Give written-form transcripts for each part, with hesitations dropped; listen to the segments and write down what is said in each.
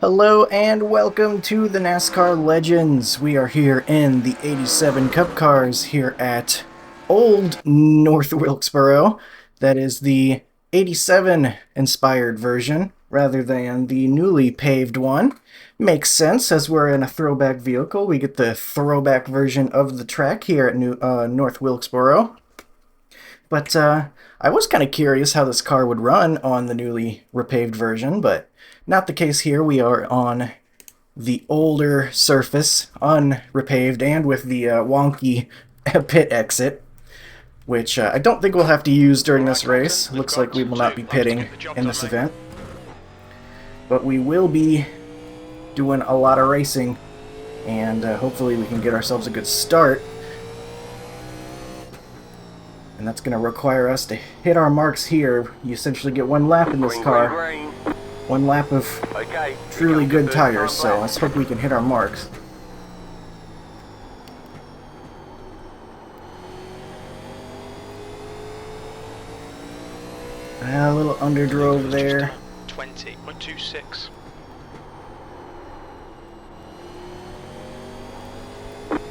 Hello and welcome to the NASCAR Legends. We are here in the 87 Cup Cars here at Old North Wilkesboro. That is the 87 inspired version rather than the newly paved one. Makes sense as we're in a throwback vehicle. We get the throwback version of the track here at North Wilkesboro. But I was kind of curious how this car would run on the newly repaved version, but not the case here. We are on the older surface, unrepaved, and with the wonky pit exit, which I don't think we'll have to use during this race. Looks like we will not be pitting in this event. But we will be doing a lot of racing, and hopefully we can get ourselves a good start. And that's going to require us to hit our marks here. You essentially get one lap in this car. One lap of truly good tires, so let's hope we can hit our marks. A little underdrove there. 20.26.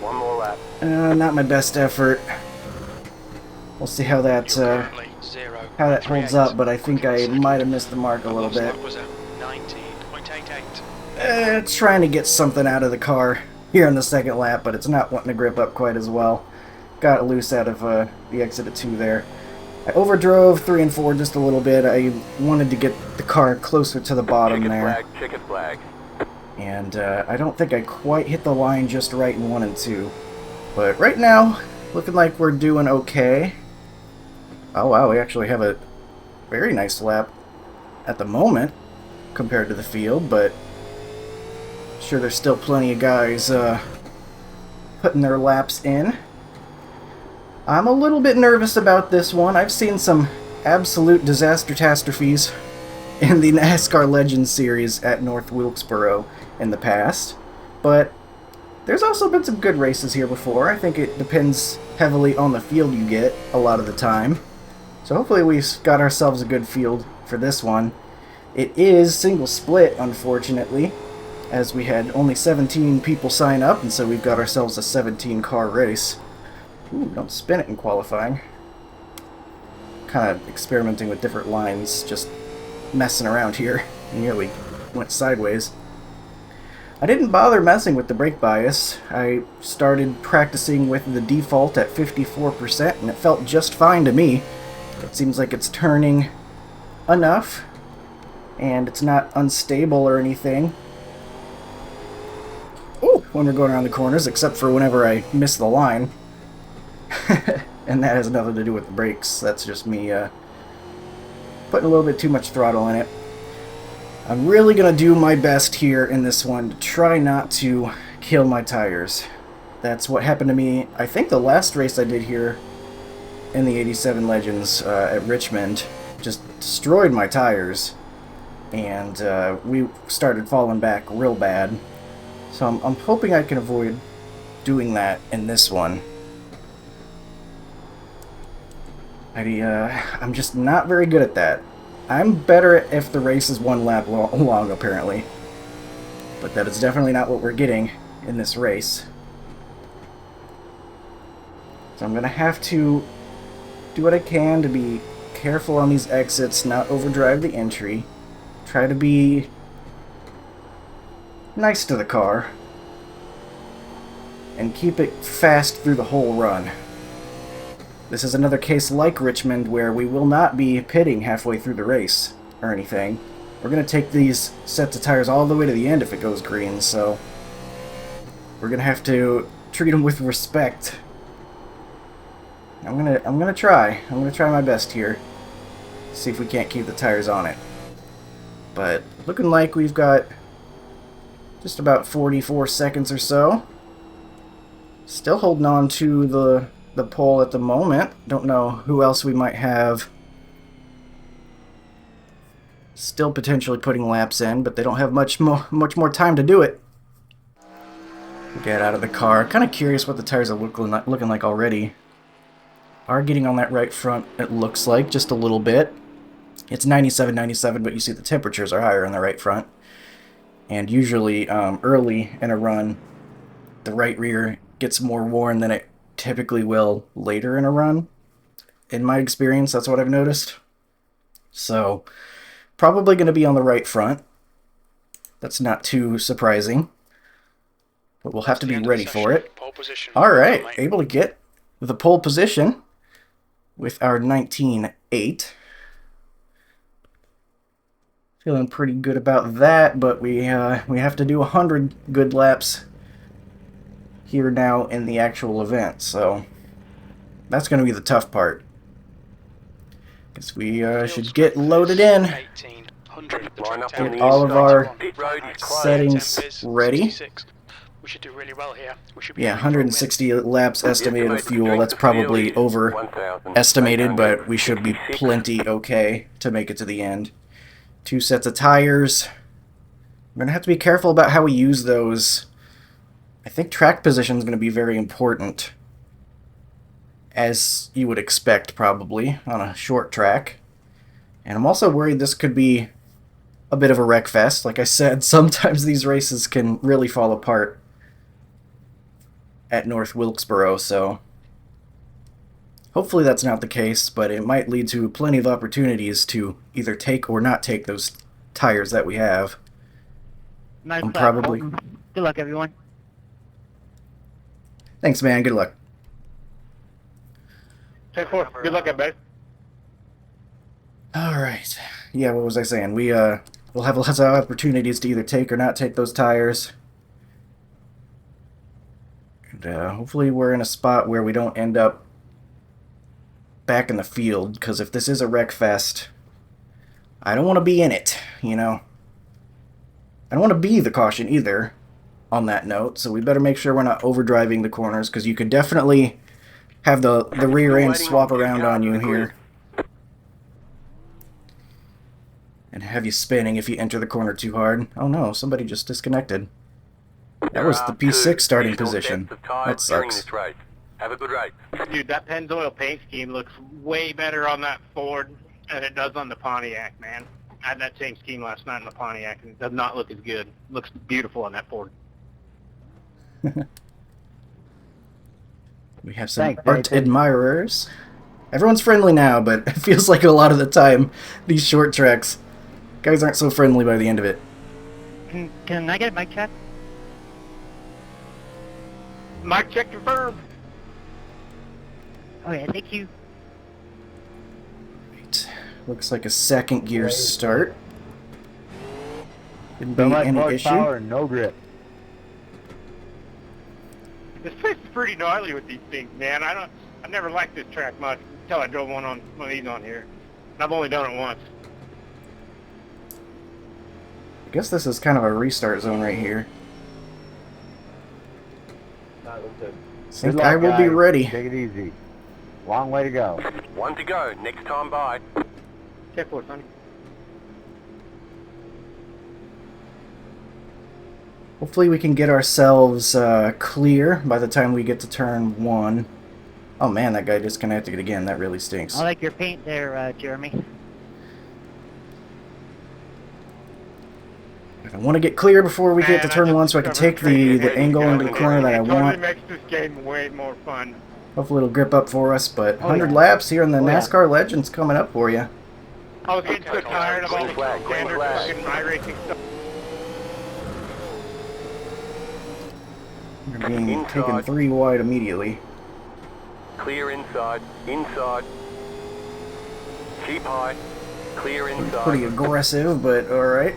One more lap. Not my best effort. We'll see how that holds up, but I think I might have missed the mark a little bit. It's trying to get something out of the car here in the second lap, but it's not wanting to grip up quite as well. Got it loose out of the exit at 2 there. I overdrove 3 and 4 just a little bit. I wanted to get the car closer to the bottom there. Chicken flag. And I don't think I quite hit the line just right in 1 and 2. But right now, looking like we're doing okay. Oh wow, we actually have a very nice lap at the moment compared to the field, but I'm sure there's still plenty of guys putting their laps in. I'm a little bit nervous about this one. I've seen some absolute disaster-tastrophes in the NASCAR Legends series at North Wilkesboro in the past, but there's also been some good races here before. I think it depends heavily on the field you get a lot of the time. So hopefully we've got ourselves a good field for this one. It is single split, unfortunately, as we had only 17 people sign up, and so we've got ourselves a 17-car race. Ooh, don't spin it in qualifying. Kind of experimenting with different lines, just messing around here. And yeah, we went sideways. I didn't bother messing with the brake bias. I started practicing with the default at 54%, and it felt just fine to me. It seems like it's turning enough, and it's not unstable or anything. Ooh, when we're going around the corners, except for whenever I miss the line. And that has nothing to do with the brakes. That's just me putting a little bit too much throttle in it. I'm really going to do my best here in this one to try not to kill my tires. That's what happened to me, I think the last race I did here in the 87 Legends at Richmond. Just destroyed my tires, and we started falling back real bad. So I'm hoping I can avoid doing that in this one. I'm just not very good at that. I'm better if the race is 1 lap long, apparently. But that is definitely not what we're getting in this race. So I'm going to have to do what I can to be careful on these exits, not overdrive the entry. Try to be nice to the car. And keep it fast through the whole run. This is another case like Richmond where we will not be pitting halfway through the race or anything. We're going to take these sets of tires all the way to the end if it goes green, so we're going to have to treat them with respect. I'm gonna try. I'm gonna try my best here. See if we can't keep the tires on it. But looking like we've got just about 44 seconds or so. Still holding on to the pole at the moment. Don't know who else we might have still potentially putting laps in, but they don't have much more time to do it. Get out of the car. Kind of curious what the tires are looking like already. Are getting on that right front, it looks like, just a little bit. It's 97, 97, but you see the temperatures are higher on the right front. And usually early in a run, the right rear gets more worn than it typically will later in a run. In my experience, that's what I've noticed. So, probably going to be on the right front. That's not too surprising. But we'll have to be ready for it. Pole position. Alright, able to get the pole position with our 19.8. Feeling pretty good about that, but we have to do 100 good laps here now in the actual event, so that's going to be the tough part. Guess we should get loaded in, get all of our settings ready. We should do really well here. We should be 160 laps estimated of fuel. That's probably overestimated, but we should be plenty okay to make it to the end. 2 sets of tires. We're going to have to be careful about how we use those. I think track position is going to be very important, as you would expect probably on a short track. And I'm also worried this could be a bit of a wreck fest. Like I said, sometimes these races can really fall apart at North Wilkesboro, so hopefully that's not the case, but it might lead to plenty of opportunities to either take or not take those tires that we have. Nice I'm clap, probably... Colton. Good luck, everyone. Thanks, man. Good luck. 10-4. Good luck, everybody. Alright. Yeah, what was I saying? We'll have lots of opportunities to either take or not take those tires. And hopefully we're in a spot where we don't end up back in the field, because if this is a wreck fest, I don't want to be in it, you know? I don't want to be the caution either, on that note, so we better make sure we're not overdriving the corners, because you could definitely have the rear end swap around on you here. And have you spinning if you enter the corner too hard. Oh no, somebody just disconnected. That was the P6 starting position. That sucks. Have a good race. Dude, that Pennzoil paint scheme looks way better on that Ford than it does on the Pontiac, man. I had that same scheme last night in the Pontiac, and it does not look as good. It looks beautiful on that Ford. We have some art admirers. Everyone's friendly now, but it feels like a lot of the time, these short tracks, guys aren't so friendly by the end of it. Can I get a mic check? Mic check confirmed. Oh yeah, thank you. Right. Looks like a second gear start. Didn't be Don't like any much issue. power and no grip. This place is pretty gnarly with these things, man. I never liked this track much until I drove one of these on here. And I've only done it once. I guess this is kind of a restart zone right here. Think I will be ready. Take it easy. Long way to go. 1 to go. Next time by. 10-4, Sonny. Hopefully we can get ourselves clear by the time we get to turn 1. Oh man, that guy disconnected again. That really stinks. I like your paint there, Jeremy. I want to get clear before we get to turn 1 so I can take the angle into the corner that I want. It makes this game way more fun. Hopefully it'll grip up for us, but 100 laps here in the NASCAR Legends coming up for you. I was getting so tired of all the standard fucking iRacing stuff. We're being taken 3 wide immediately. Clear inside. Inside. Keep high. Clear inside. Pretty aggressive, but alright.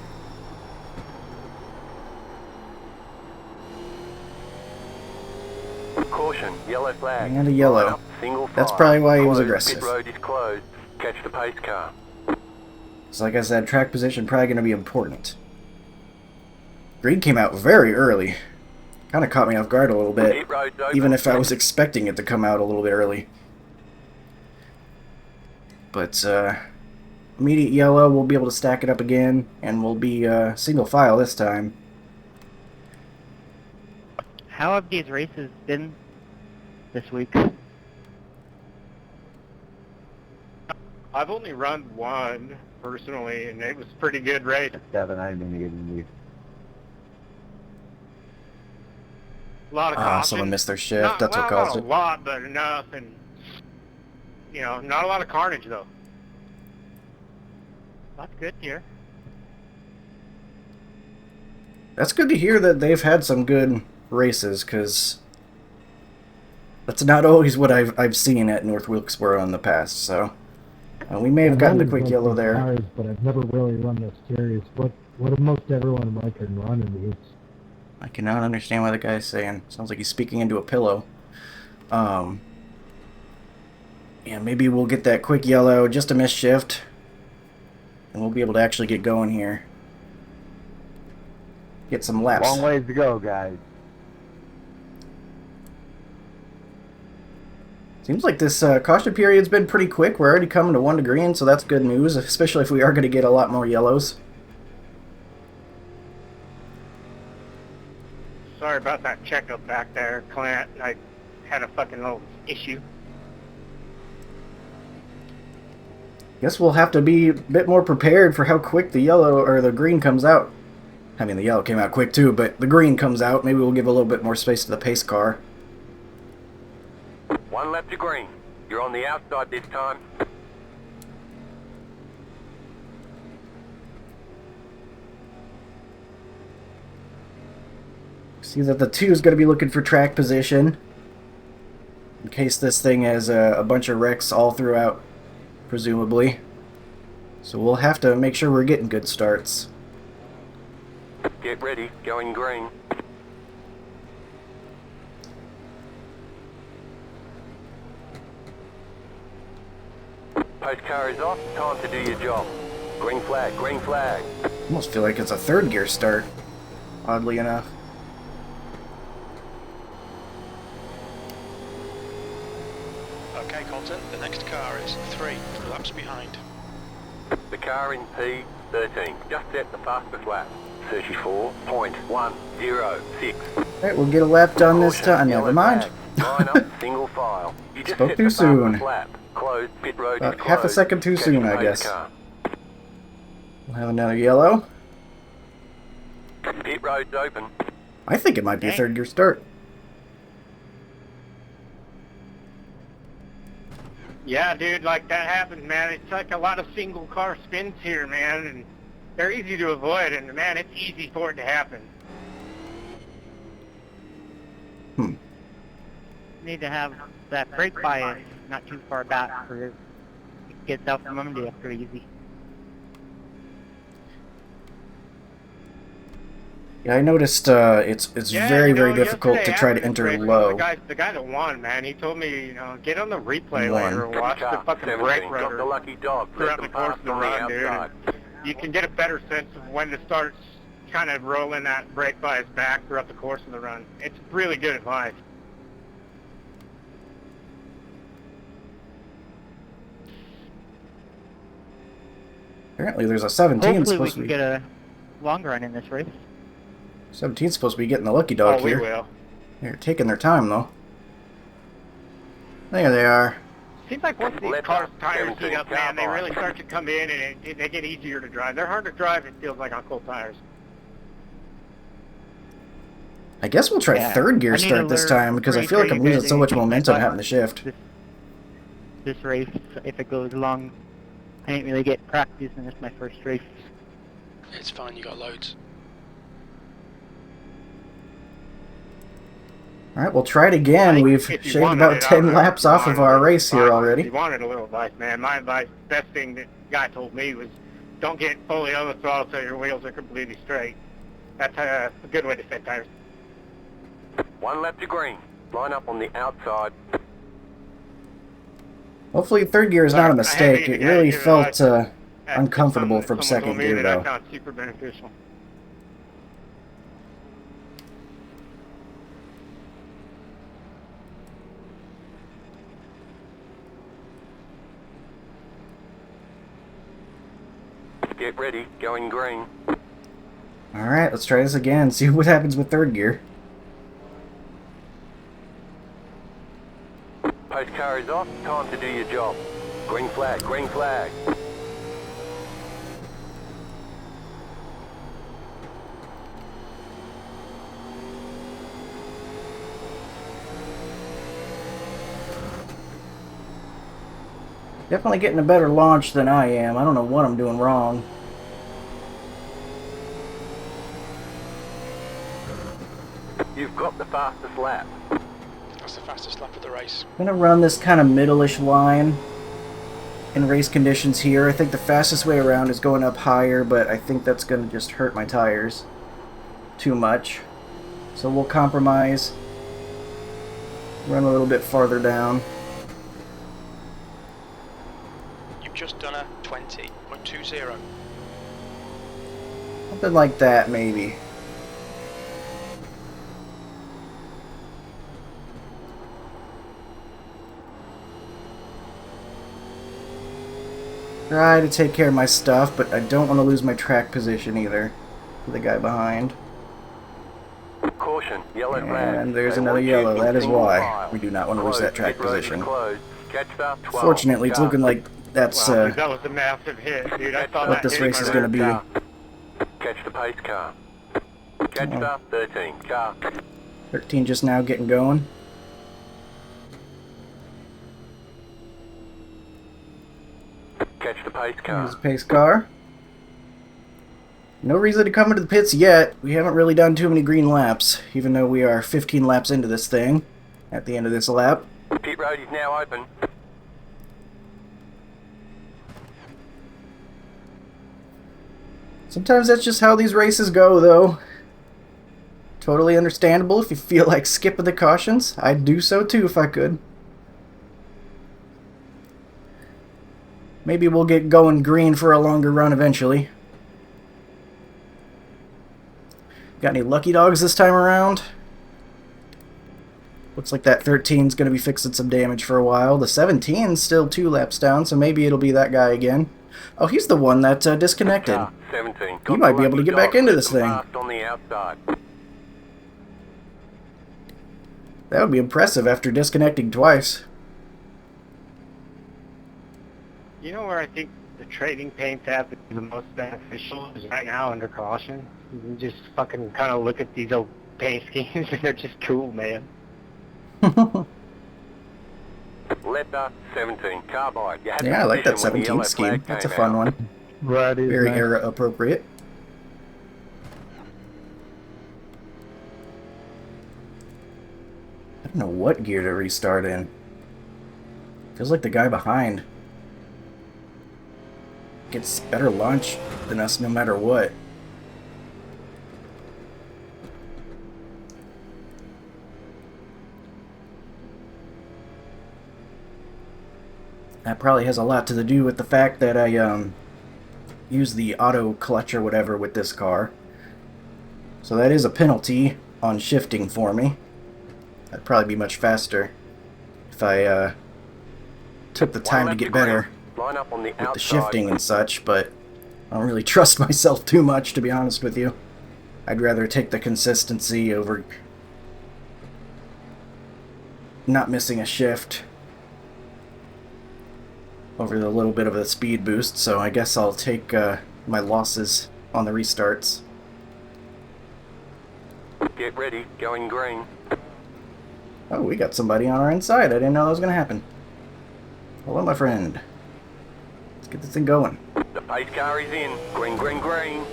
Caution, yellow flag. And a yellow. Line up, single That's file. probably why he was Closed. aggressive. Pit road is closed. Catch the pace car. So like I said, track position probably going to be important. Green came out very early. Kind of caught me off guard a little bit, Pit road's open. even if I was expecting it to come out a little bit early. But immediate yellow, we'll be able to stack it up again, and we'll be single file this time. How have these races been this week? I've only run one personally, and it was a pretty good race. 7, I didn't even get in these. A lot of caution. Someone missed their shift. That's what caused Not it. a lot, but enough, and not a lot of carnage though. That's good here. That's good to hear that they've had some good races, because that's not always what I've seen at North Wilkesboro in the past. So we may have gotten a quick yellow there. Cars, but I've never really run this series. What do most everyone like and run in these? I cannot understand what the guy's saying. Sounds like he's speaking into a pillow. Yeah, maybe we'll get that quick yellow, just a missed shift, and we'll be able to actually get going here. Get some laps. Long ways to go, guys. Seems like this caution period's been pretty quick. We're already coming to 1 to green, so that's good news, especially if we are going to get a lot more yellows. Sorry about that checkup back there, Clint. I had a fucking little issue. Guess we'll have to be a bit more prepared for how quick the yellow or the green comes out. I mean, the yellow came out quick too, but the green comes out. Maybe we'll give a little bit more space to the pace car. 1 lap to green. You're on the outside this time. See that the 2 is going to be looking for track position, in case this thing has a bunch of wrecks all throughout, presumably. So we'll have to make sure we're getting good starts. Get ready, going green. Post car is off, time to do your job. Green flag, green flag. Almost feel like it's a 3rd gear start, oddly enough. Okay, Colton, the next car is 3 laps behind. The car in P13 just set the fastest lap. 34.106. Alright, we'll get a lap done this time. Never mind. Line up, single file. You just Spoke set too the soon. fastest lap. Closed, pit road is About half a closed. second too Catch soon, the I pace guess. car. We'll have another yellow. Pit road's open. I think it might be a 3rd gear start. Yeah, dude, like that happens, man. It's like a lot of single car spins here, man, and they're easy to avoid, and man, it's easy for it to happen. Need to have that brake bias not too far back for it gets out from under you pretty easy. Yeah, I noticed it's Yeah, very difficult to try to enter yesterday, low. The guy that won, man, he told me, get on the replay Won. later and watch the Car, fucking 17, brake got the rotor lucky dog. throughout Let the them course pass of the on run, dude. outside. And you can get a better sense of when to start kind of rolling that brake bias back throughout the course of the run. It's really good advice. Apparently there's a 17 Hopefully we supposed to can be. get a long run in this race. 17's supposed to be getting the lucky dog Oh, we here. will. They're taking their time though. There they are. Seems like once these Let cars' up, tires 17, heat up, man, they car really bar. start to come in and they get easier to drive. They're hard to drive, it feels like, on cold tires. I guess we'll try Yeah, 3rd gear I need to start this learn time, because I feel like I'm pretty losing so much crazy. momentum I having to shift. This race, if it goes long, I didn't really get practice, and it's my first race. It's fine, you got loads. Alright, we'll try it again. Mike, We've if you shaved wanted about it, 10 I'll- laps off of our race here If already. you wanted a little advice, man, my advice, best thing that guy told me was don't get fully on the throttle till your wheels are completely straight. That's a good way to set tires. 1 lap to green. Line up on the outside. Hopefully 3rd gear is not a mistake. It really felt That's uncomfortable something from someone 2nd told me gear that I though. found super beneficial. Get ready, going green. Alright, let's try this again. See what happens with 3rd gear. Post car is off, time to do your job. Green flag, green flag. Definitely getting a better launch than I am. I don't know what I'm doing wrong. You've got the fastest lap. That's the fastest lap of the race. I'm going to run this kind of middle-ish line in race conditions here. I think the fastest way around is going up higher, but I think that's going to just hurt my tires too much. So we'll compromise. Run a little bit farther down. You've just done a 20.20. Something like that, maybe. Try to take care of my stuff, but I don't want to lose my track position either for the guy behind. Caution, yellow flag. And there's They another want you yellow. in That is single why file. we do not want to lose that track Pit road is position. closed. Catch start 12. Fortunately, it's Car. looking like that's Wow, that was a massive hit, dude. I thought what that this hit race my is rear going to be. Car. Catch the pace car. Catch Oh. start 13. Car. 13 just now getting going. Catch the pace Here's car. the pace car. No reason to come into the pits yet. We haven't really done too many green laps, even though we are 15 laps into this thing at the end of this lap. Pit road is now open. Sometimes that's just how these races go, though. Totally understandable if you feel like skipping the cautions. I'd do so too if I could. Maybe we'll get going green for a longer run eventually. Got any lucky dogs this time around? Looks like that 13's going to be fixing some damage for a while. The 17's still 2 laps down, so maybe it'll be that guy again. Oh, he's the one that disconnected. Car 17. You might be able to get back into this thing. Fast on the outside. That would be impressive after disconnecting twice. You know where I think the trading paint tab is the most beneficial is right now under caution. You can just fucking kind of look at these old paint schemes and they're just cool, man. Letter 17. Car bike. You had Yeah, I like that position when the 17 yellow scheme. flag That's a came fun out. one. Right, is Very nice. era appropriate. I don't know what gear to restart in. Feels like the guy behind gets better launch than us no matter what. That probably has a lot to do with the fact that I use the auto clutch or whatever with this car. So that is a penalty on shifting for me. I'd probably be much faster if I took the time to get better Line up on the with the outside. shifting and such, but I don't really trust myself too much, to be honest with you. I'd rather take the consistency over not missing a shift over the little bit of a speed boost, so I guess I'll take my losses on the restarts. Get ready. Going green. Oh, we got somebody on our inside. I didn't know that was going to happen. Hello, my friend. Let's get this thing going. The pace car is in. Green, green, green.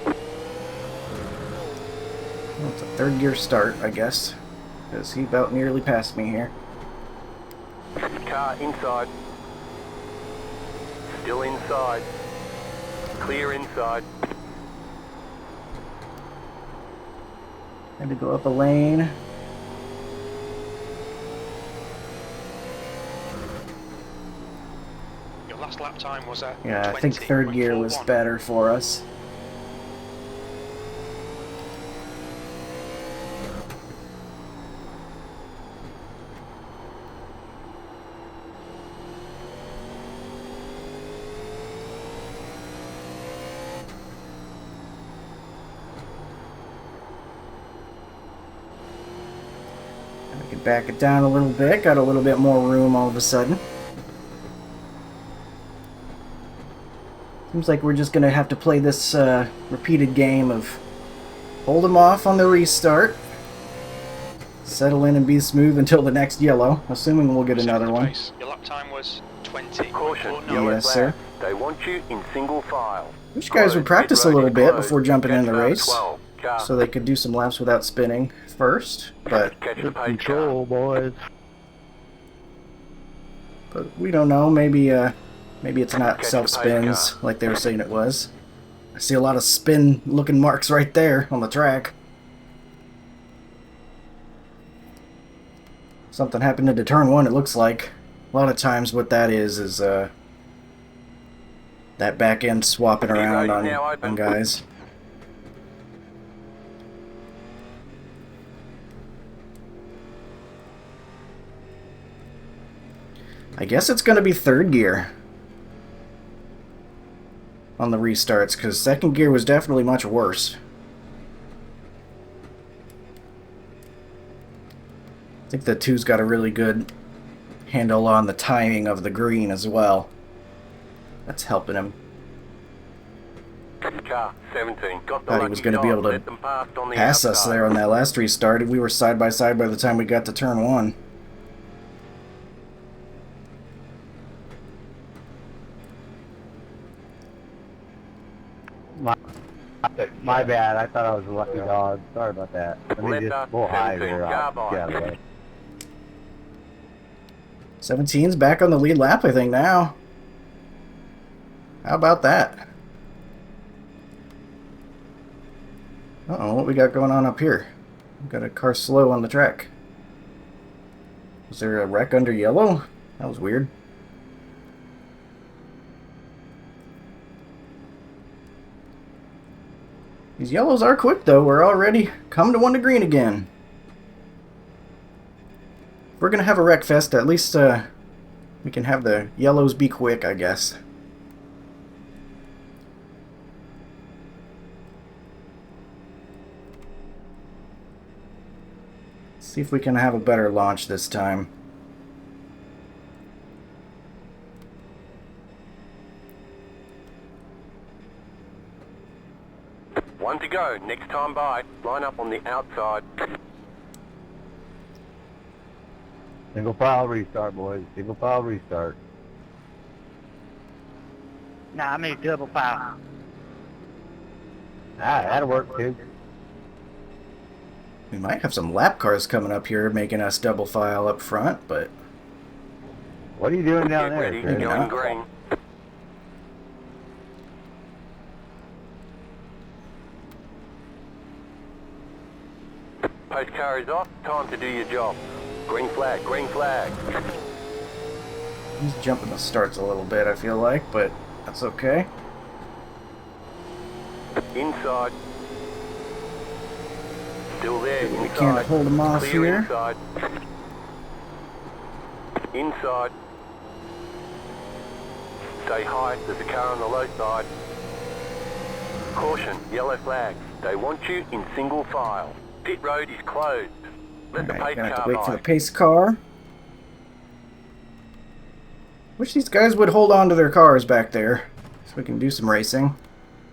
Well, it's a third gear start, I guess, because he about nearly passed me here. Car inside. Still inside. Clear inside. Had to go up a lane. Your last lap time was a Yeah, I think third gear was 20.41. better for us. I can back it down a little bit. Got a little bit more room all of a sudden. Seems like we're just gonna have to play this repeated game of hold them off on the restart, settle in and be smooth until the next yellow, assuming we'll get Second another to one. pace. Your lap time was 20. Caution, Report yellow Yes, flag. sir. They want you in single file. Wish you guys would Closed. practice Pit a road little is bit closed. before jumping in the Catch race, 12. Car. so they could do some laps without spinning first. But Catch the pace car. Control, boys. we don't know. Maybe it's not Catch the self pace spins car. like they were saying it was. I see a lot of spin looking marks right there on the track. Something happened into turn 1, it looks like. A lot of times what that is that back end swapping Pit around road is now on open. guys. I guess it's going to be third gear on the restarts, because second gear was definitely much worse. I think the 2's got a really good handle on the timing of the green as well. That's helping him. Car 17. Got the Thought he lucky was going to be dog. able to Let them pass on the pass us outside. there on that last restart. We were side by side by the time we got to turn 1. My bad. I thought I was a lucky dog. Sorry about that. Let me Let just us pull high 17. here. Car by. Get out of the way. 17's back on the lead lap, I think, now. How about that? Uh-oh, what we got going on up here? We've got a car slow on the track. Was there a wreck under yellow? That was weird. These yellows are quick, though. We're already come to 1 to green again. If we're going to have a wreck fest, at least we can have the yellows be quick, I guess. See if we can have a better launch this time. One to go. Next time by. Line up on the outside. Single file restart, boys. Single file restart. Nah, I'm a double file. Ah, that'll work too. We might have some lap cars coming up here making us double file up front, but What are you doing down Get there, ready. Chris? Going not. green. Post car is off. Time to do your job. Green flag. Green flag. he's jumping the starts a little bit, I feel like, but that's okay. Inside. Still there. We Inside. can't hold him off Clear here. Inside. Inside. Stay high. There's a car on the low side. Caution. Yellow flag. They want you in single file. Pit road is closed. Let the Alright, pace gonna have to car wait for by. the pace car. Wish these guys would hold on to their cars back there, so we can do some racing.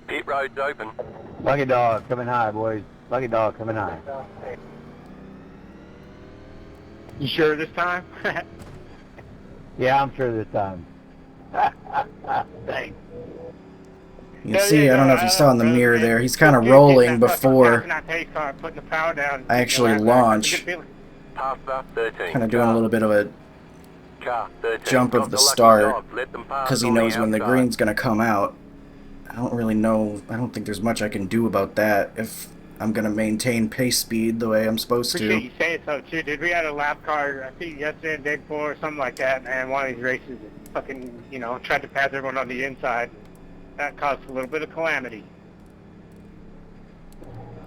Pit road's open. Lucky dog coming high, boys. Lucky dog coming high. You sure this time? Yeah, I'm sure this time. Thanks. You can see, I don't know if you saw in the mirror there, he's kind of Good rolling getting that fucking before pass in that pace car, putting the power down. I actually You know, that's a launch. good feeling. Pasta 13. kind of doing a little bit of a Car 13. jump of Got the lucky start, dog. Let them pass because he on the knows when the outside. green's going to come out. I don't really know, I don't think there's much I can do about that if I'm going to maintain pace speed the way I'm supposed Appreciate to. you saying so too, dude. We had a lap car, I think yesterday, the day before, or something like that, and one of these races, fucking, you know, tried to pass everyone on the inside. That caused a little bit of calamity.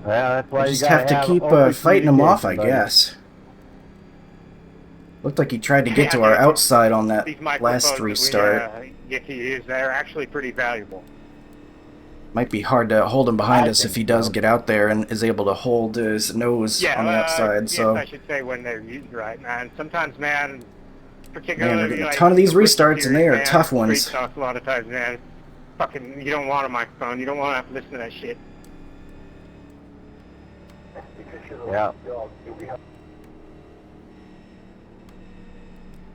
Well, that's why I you just gotta have to keep open fighting him off, I communication, buddy. guess. Looked like he tried to get to Yeah, our dude. outside on that These microphones last that we restart. get to use, they're actually pretty valuable. Might be hard to hold him behind I us if think he does so. get out there and is able to hold his nose Yeah, on the outside. yes, So, I should say when they're used right, man. Sometimes, man, man, particularly we're getting a like ton of these the rookie restarts, and they are series, tough man, ones. street talk a lot of times, man. Fucking, you don't want a microphone. You don't want to have to listen to that shit. Yeah.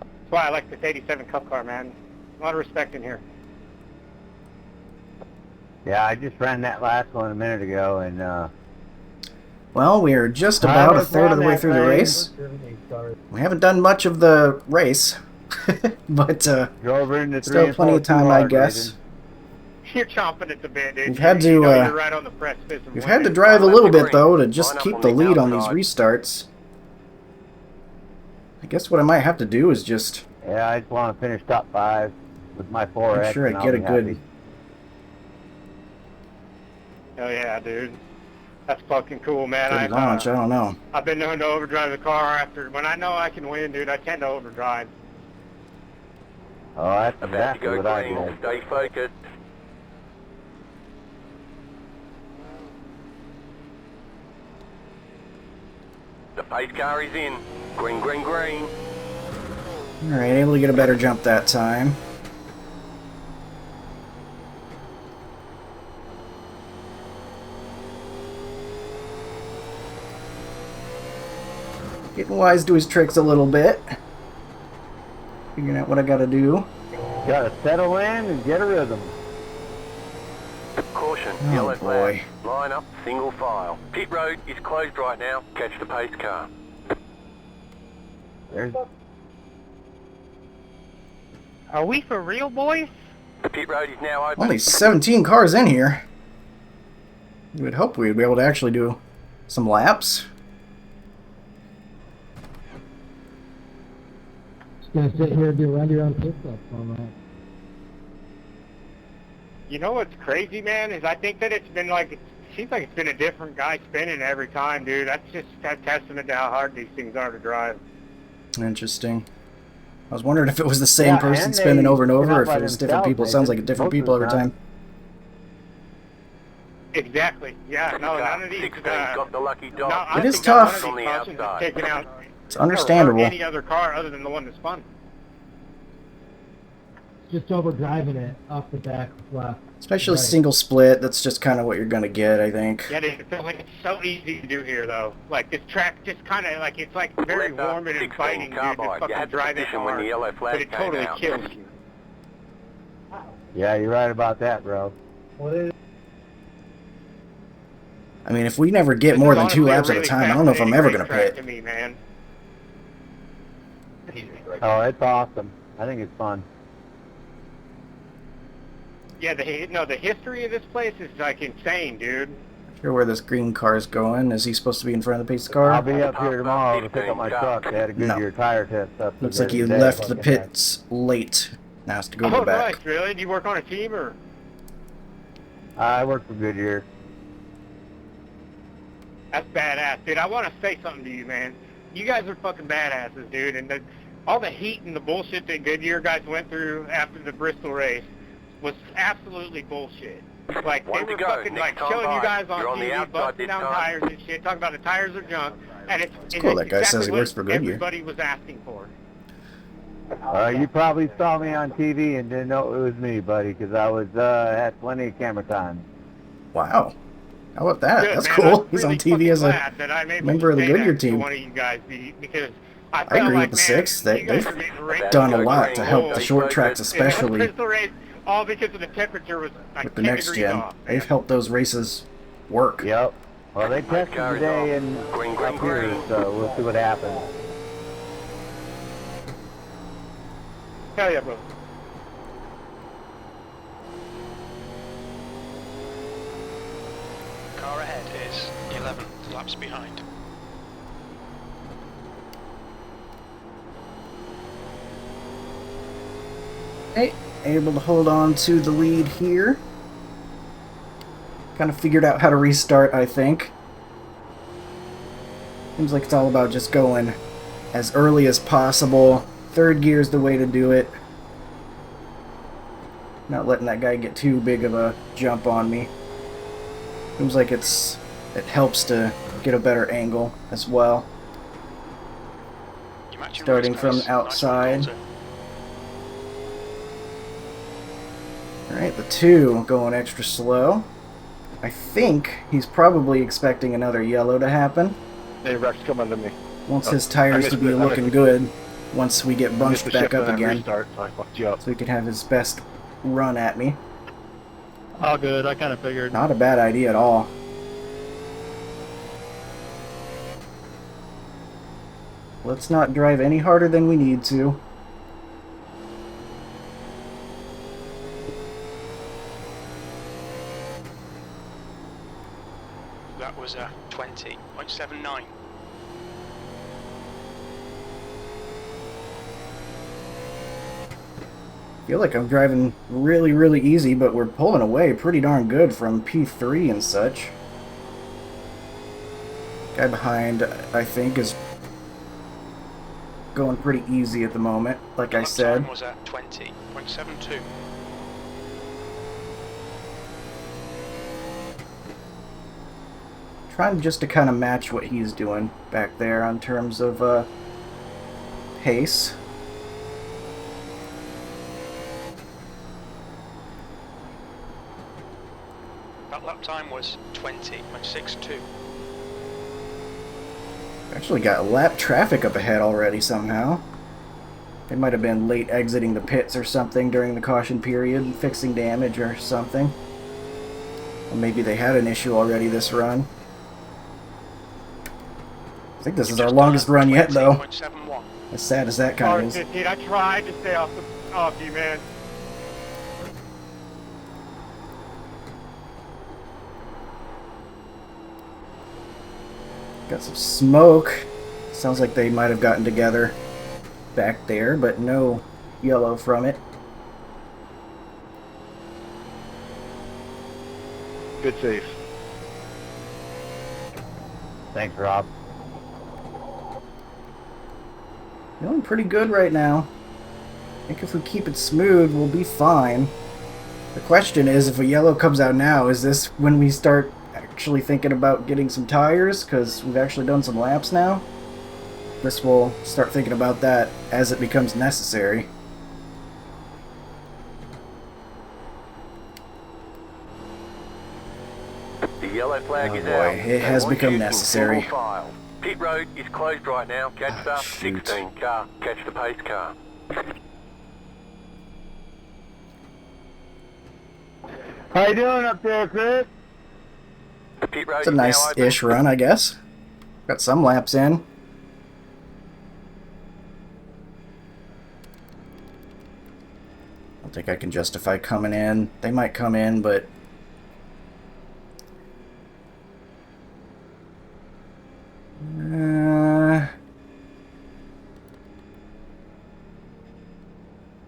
That's why I like this 87 Cup car, man. A lot of respect in here. Yeah, I just ran that last one a minute ago, and Well, we are just I about a was third of the on way that through the lane. race. We haven't done much of the race, but drove into 3 still and plenty 4 of time, too I hard, guess. Nathan. You're chomping at the bit, dude. We've had to, you know you're right on the precipice of We've winning. had to drive a Line up little the bit, though, to green. just Line up keep on the the lead on these outside. restarts. I guess what I might have to do is just Yeah, I just want to finish top 5 with my 4X. make sure I and get I'll a be good... happy. Oh yeah, dude. That's fucking cool, man. Good launch, I don't know. I've been known to overdrive the car after when I know I can win, dude. I tend to overdrive. Oh, that's About to exactly go what I green. did. Stay focused. The pace car is in. Green, green, green. Alright, able to get a better jump that time. Getting wise to his tricks a little bit. Figuring out what I gotta do. Gotta settle in and get a rhythm. Caution, Oh, yellow boy. flag. Line up, single file. Pit road is closed right now. Catch the pace car. There's Are we for real, boys? The pit road is now open. Only 17 cars in here. You would hope we'd be able to actually do some laps. Just gonna sit here and do run your own pit stops on that. You know what's crazy, man, is I think that it's been like, it seems like it's been a different guy spinning every time, dude. That's just a testament to how hard these things are to drive. Interesting. I was wondering if it was the same Yeah, person and spinning they over and over, cannot or if let it was himself, different people. It sounds like Nathan, different most of people the every time. Exactly. Yeah, no, none of these, 16 got the lucky dog. no, I It don't is think that tough. one of these cautions is taken out It's understandable. or any other car other than the one that's spun. Just overdriving it off the back left. Especially Right. single split, that's just kind of what you're going to get, I think. Yeah, it feels like it's so easy to do here, though. Like, this track just kind of, like, it's like very Left up, warm and 16 inviting, dude, to carbide. You fucking had the drive it position when hard. the yellow But flag it came totally out. kills you. Yeah, you're right about that, bro. I mean, if we never get This more is than 2 honestly a laps at a really time, I don't know if I'm ever going to fascinating pit. racetrack to me, man. Oh, it's awesome. I think it's fun. Yeah, the history of this place is, like, insane, dude. Sure where this green car is going. Is he supposed to be in front of the pace I'll car? be up here tomorrow to pick up my truck. They had a No. Goodyear tire test up. Looks there like he today. left the pits late. Now has to go Oh, back. nice, really? Do you work on a team, or? I work for Goodyear. That's badass, dude. I want to say something to you, man. You guys are fucking badasses, dude. And all the heat and the bullshit that Goodyear guys went through after the Bristol race was absolutely bullshit. Like, One they to were go. fucking, Next like, time showing you by. guys on You're on the TV, outside busting this down time. tires and shit, talking about the tires are junk. And it's cool that guy says he exactly works for what Goodyear. everybody was asking for. You probably saw me on TV and didn't know it was me, buddy, because I was had plenty of camera time. Wow. How about that? Good, That's man. cool. I'm He's on really TV fucking as a glad that I'm able member to of the say Goodyear that to team. one of you guys, because I I felt agree like, with the man, six. you guys They've are getting raped done a by lot the to help the bull. short tracks In especially. that Bristol race, all because of the temperature was like With the 10 next degrees gen. off, man. They've helped those races work. Yep. Well, they tested car is today off. and Green, green, up here, green. so we'll see what happens. Hell yeah, bro. Car ahead is 11 laps behind. Okay, able to hold on to the lead here. Kind of figured out how to restart, I think. Seems like it's all about just going as early as possible. Third gear is the way to do it. Not letting that guy get too big of a jump on me. Seems like it helps to get a better angle as well. You're matching Starting race from pace. outside. Nice one, Alright, the 2 going extra slow. I think he's probably expecting another yellow to happen. Hey, Rex, come under me. Wants Oh, his tires I to be missed it. looking good. once we get bunched back up again, Restart, so I fucked you up. so he can have his best run at me. All good. I kind of figured. Not a bad idea at all. Let's not drive any harder than we need to. That was 20.79. I feel like I'm driving really, really easy, but we're pulling away pretty darn good from P3 and such. Guy behind, I think, is going pretty easy at the moment, like I said. Time was at 20.72. Trying just to kind of match what he's doing back there on terms of pace. That lap time was 20.62. Actually got lap traffic up ahead already somehow. They might have been late exiting the pits or something during the caution period, fixing damage or something. Or maybe they had an issue already this run. I think this is our longest run yet, though. 20.71. As sad as that kind of is. 15. I tried to stay off you, man. Got some smoke. Sounds like they might have gotten together back there, but no yellow from it. Good save. Thanks, Rob. Feeling pretty good right now. I think if we keep it smooth, we'll be fine. The question is, if a yellow comes out now, is this when we start actually thinking about getting some tires? Because we've actually done some laps now. This will start thinking about that as it becomes necessary. The yellow flag Oh is boy, out. it They has want become you in necessary. single file. Pit road is closed right now. Catch the shoot. 16 car. Catch the pace car. How you doing up there, Chris? The pit road It's a is now nice-ish open. run, I guess. Got some laps in. I don't think I can justify coming in. They might come in, but...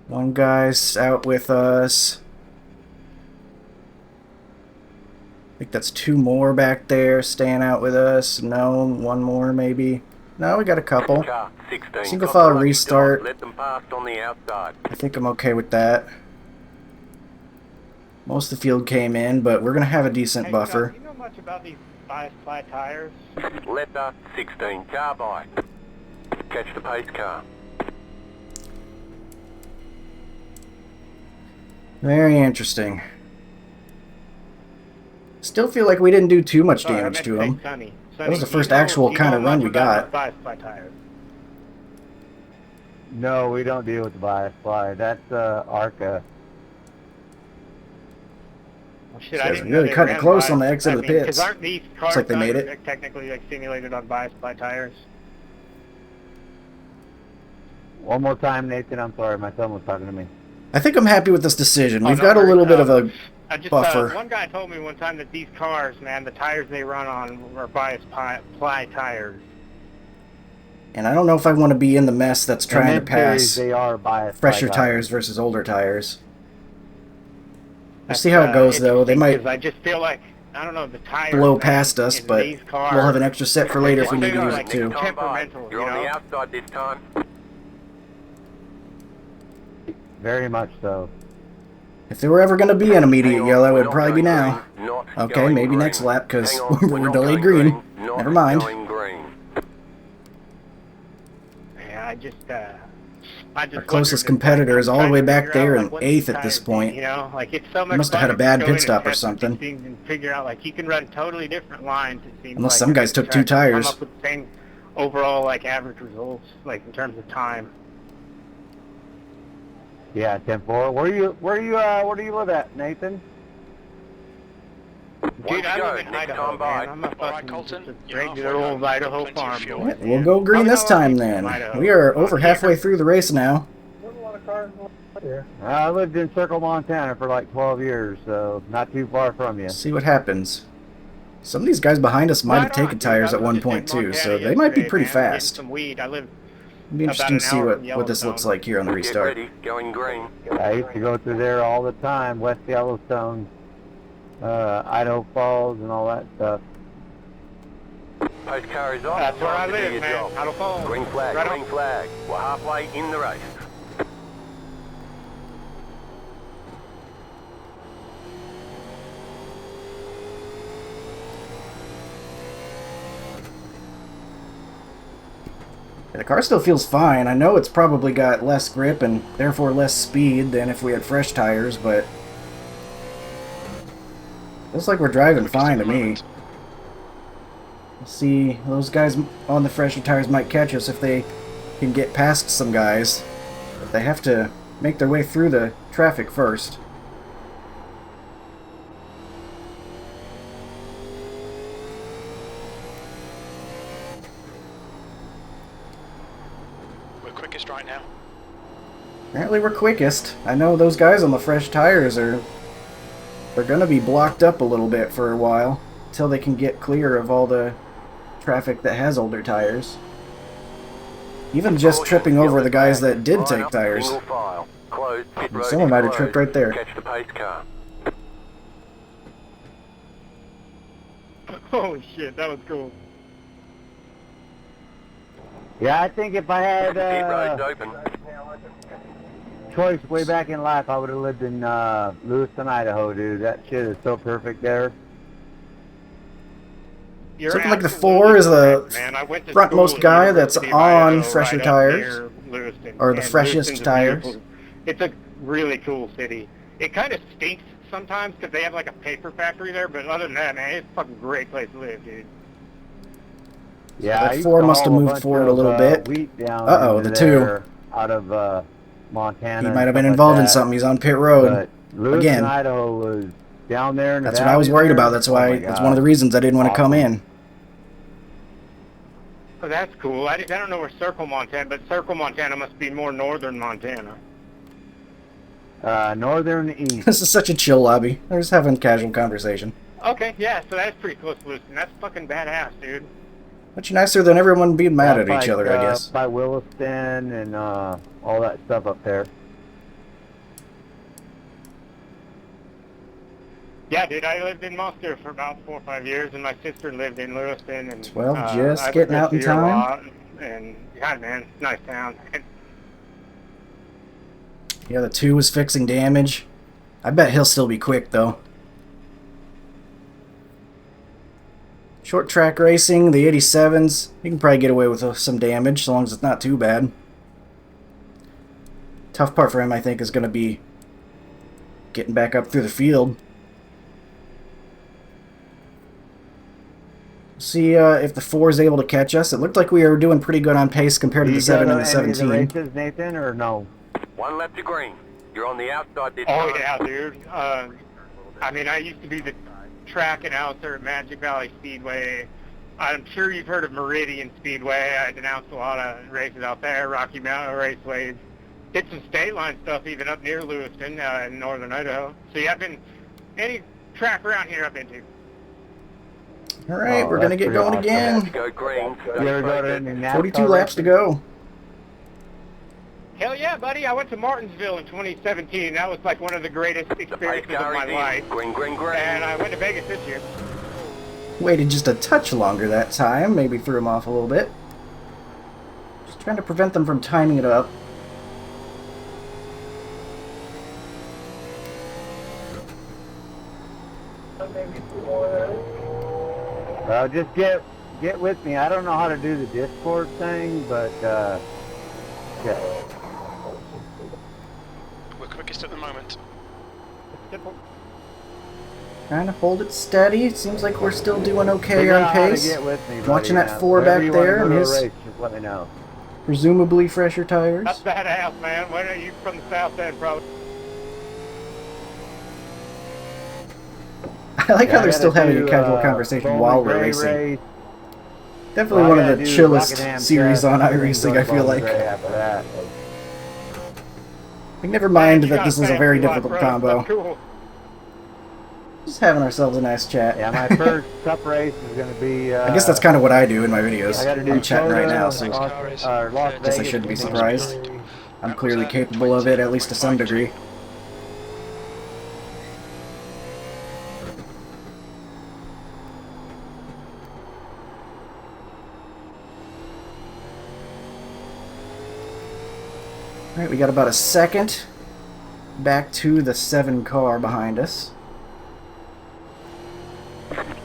one guy's out with us. I think that's two more back there staying out with us. No, one more maybe. No, we got a couple. Car 16. Single Got file the lucky restart. dot. Let them pass on the outside. I think I'm okay with that. Most of the field came in, but we're going to have a decent Hey, buffer. Do you know much about these bias ply tires? Let the 16 car by. Catch the pace car. Very interesting. Still feel like we didn't do too much Sorry, I damage meant to say him. Sonny. That was the do you first know- actual do you kind know of run much we about got. bias ply tires? No, we don't deal with the bias fly. That's ARCA. Well, shit, These I guys didn't are know really they cutting it ran close on the bias- exit of the I mean, pits. 'cause aren't these cars like they made it. technically like simulated on bias ply tires? One more time, Nathan. I'm sorry. My son was talking to me. I think I'm happy with this decision. Oh, We've no got a worries. little bit of a I just buffer. one guy told me one time that these cars, man, the tires they run on are bias ply tires. And I don't know if I want to be in the mess that's trying to In this series, pass they are bias fresher fly tires versus older tires. We'll That's, see how it goes, though. They interesting, might 'cause I just feel like I don't know the tires blow man, past us, in but these cars, we'll have an extra set for later if we need to They are use like it too. Next time by. temperamental, You're you on the know? outside this time. Very much so. If they were ever going to be an immediate Hang on, yellow, we're it'd not probably be going now. green, not Okay, going maybe green. next lap, because Hang on, we're not delayed going green. not Never mind. going green. Yeah, I just Our closest competitor is all the way back there in 8th at this point. You know, like it's so much Must have fun had a to bad go pit in and stop or test something. these things and figure out like you can run totally different lines. It seems Unless like, some and guys then took two try to tires. Come up with the same overall like average results, like in terms of time. Yeah, 10-4. Where do you live at, Nathan? Dude, I live in Next Idaho, time by. man. I'm a Alright, fucking Colton, just a you're regular halfway old home. Idaho Plenty of farm fuel. boy. Yeah, we'll man. go green How this the hell are time you then. from Idaho? We are over Yeah. halfway through the race now. I lived in Circle, Montana for like 12 years, so not too far from you. See what happens. Some of these guys behind us might have Right on, taken dude. tires I at was one just in point too, so Montana they might be yesterday, pretty man. I'm getting fast. some weed. I live It'd be about interesting an to see hour what from this looks Yellowstone. like here on the Get restart. ready, going green. I used to go through there all the time, West Yellowstone, Idaho Falls, and all that stuff. Post car is off. That's where I Time to do live, your man. job. Idaho Falls. Green flag, Right on. green flag. We're halfway in the race. The car still feels fine. I know it's probably got less grip and therefore less speed than if we had fresh tires, but looks like we're driving fine to me. See, those guys on the fresher tires might catch us if they can get past some guys. But they have to make their way through the traffic first. We're quickest right now. Apparently we're quickest. I know those guys on the fresh tires they're gonna be blocked up a little bit for a while until they can get clear of all the traffic that has older tires. Even just tripping over the guys that did take tires. Single file. Closed. Pit road Someone is might have tripped closed. right there. Catch the pace car. Holy shit, that was cool. Yeah, I think if I had Pit road's open. choice way back in life, I would have lived in Lewiston, Idaho, dude. That shit is so perfect there. You're Something like the absolutely 4 is the correct, man. I went to frontmost school at guy the that's University of on Idaho, fresher right up tires, near Lewiston, or the and freshest Lewiston's a tires. beautiful- It's a really cool city. It kind of stinks sometimes because they have like a paper factory there, but other than that, man, it's a fucking great place to live, dude. Yeah, that I used 4 to must have haul moved bunch forward a of, little bit. Wheat down Uh-oh, into the 2. there out of Montana. He and might have stuff been like involved in that. something. He's on pit road. But Lewiston, Again. Idaho was down there in the That's what I was valley worried there. about. That's Oh why. my That's God. one of the reasons I didn't want to come Awesome. in. Oh, that's cool. I don't know where Circle, Montana, but Circle, Montana must be more northern Montana. Northern east. This is such a chill lobby. We're just having casual conversation. Okay, yeah, so that's pretty close to Lewiston. That's fucking badass, dude. Much nicer than everyone being mad at That's each other, I guess. By Williston and all that stuff up there. Yeah, dude, I lived in Monster for about 4 or 5 years, and my sister lived in Lewiston. And, Well, just I've getting been out in here a time. lot, and, God, man, it's a nice town. Yeah, the 2 was fixing damage. I bet he'll still be quick, though. Short track racing, the 87s. You can probably get away with some damage, as long as it's not too bad. Tough part for him, I think, is going to be getting back up through the field. See if the 4 is able to catch us. It looked like we were doing pretty good on pace compared to the 7 and the 17. Any of the races, Nathan, or no? 1 lap to green. You're on the outside this Oh, time. yeah, dude. I mean, I used to be the track announcer at Magic Valley Speedway. I'm sure you've heard of Meridian Speedway. I announced a lot of races out there, Rocky Mountain Raceways. Did some state line stuff even up near Lewiston in northern Idaho. So, yeah, I've been, any track around here I've been to. Alright, we're going to that's get pretty going awesome. again. To go green. You ever go to any NASCAR 42 laps to go. Hell yeah, buddy. I went to Martinsville in 2017. That was like one of the greatest The pace experiences of car my is life. in. Green, green, green. And I went to Vegas this year. Waited just a touch longer that time. Maybe threw him off a little bit. Just trying to prevent them from timing it up. Just get with me. I don't know how to do the Discord thing, but yeah. We're quickest at the moment. Simple. Trying to hold it steady. It seems like we're still doing okay Figure on out how to pace. get with me, buddy. Watching that Yeah, 4 whenever back you wanna there, go and to a his race, just let me know. presumably fresher tires. That's badass, man. When are you from the south end, probably? I like Yeah, how I they're still gotta having a do, casual conversation Bowling while we're Gray racing. race. Definitely Well, one I of gotta the do chillest Rockingham series Test, on and then go iRacing, to I feel Bowling like. Gray after that. Like, never Man, mind you that got this is a fancy very life, difficult bro. combo. That's cool. Just having ourselves a nice chat. Yeah, my first cup race is going to be. I guess that's kind of what I do in my I videos. got to do I'm chatting right now, Coda, so Next car is Las guess I 13. shouldn't be Vegas. surprised. I'm That clearly was capable of it, at least to some 20.52. degree. Alright, we got about a second back to the 7 car behind us.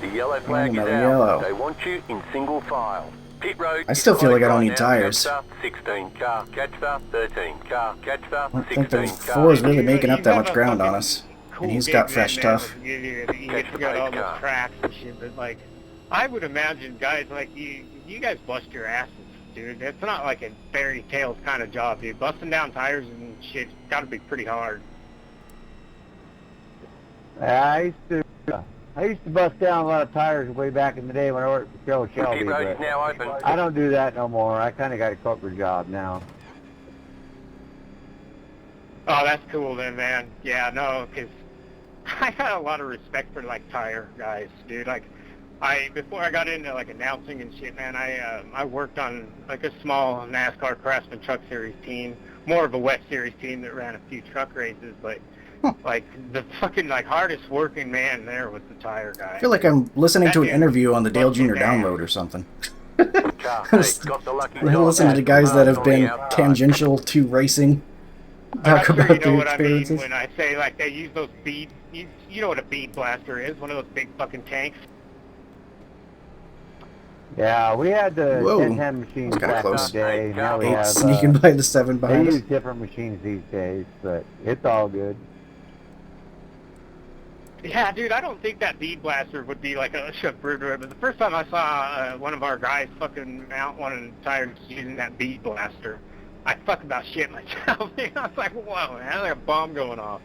The yellow flag is another out. yellow. They want you in single file. Pit road I still is feel like I closed don't right need now. tires. Catch the 16 car, catch the 13 car, catch the I don't think the 16 4 car. is really making up You that have much a ground on fucking us. cool And he's gig got then, fresh man, stuff. with You Catch the got all pace those car. tracks and shit, but like, I would imagine guys like you guys bust your asses, dude. It's not like a fairy tales kind of job, dude. Busting down tires and shit's got to be pretty hard. I used to bust down a lot of tires way back in the day when I worked for Joe Shelby, Pit road is but now open. I don't do that no more. I kind of got a corporate job now. Oh, that's cool then, man. Yeah, no, because I got a lot of respect for like tire guys, dude. Like, before I got into like announcing and shit, man, I worked on like a small NASCAR Craftsman Truck Series team, more of a wet series team that ran a few truck races, but like the fucking like hardest working man there was the tire guy. I feel like I'm listening to an That interview on the Dale fucking Jr. damn. download or something. Car, hey, got the lucky I dog. listen to the guys that have On the been outside. tangential to racing I'm talk not sure about you know their what I mean experiences. when I say like they use those bead. You know what a bead blaster is? One of those big fucking tanks. Yeah, we had the Whoa, 1010 machines that's kinda back close. in the day. Now we 8 have. sneaking by the 7 They behind us. use different machines these days, but it's all good. Yeah, dude, I don't think that bead blaster would be like a brute, but the first time I saw one of our guys fucking mount one of the tires using that bead blaster, I fucking about shit myself. I was like, whoa, man, like a bomb going off.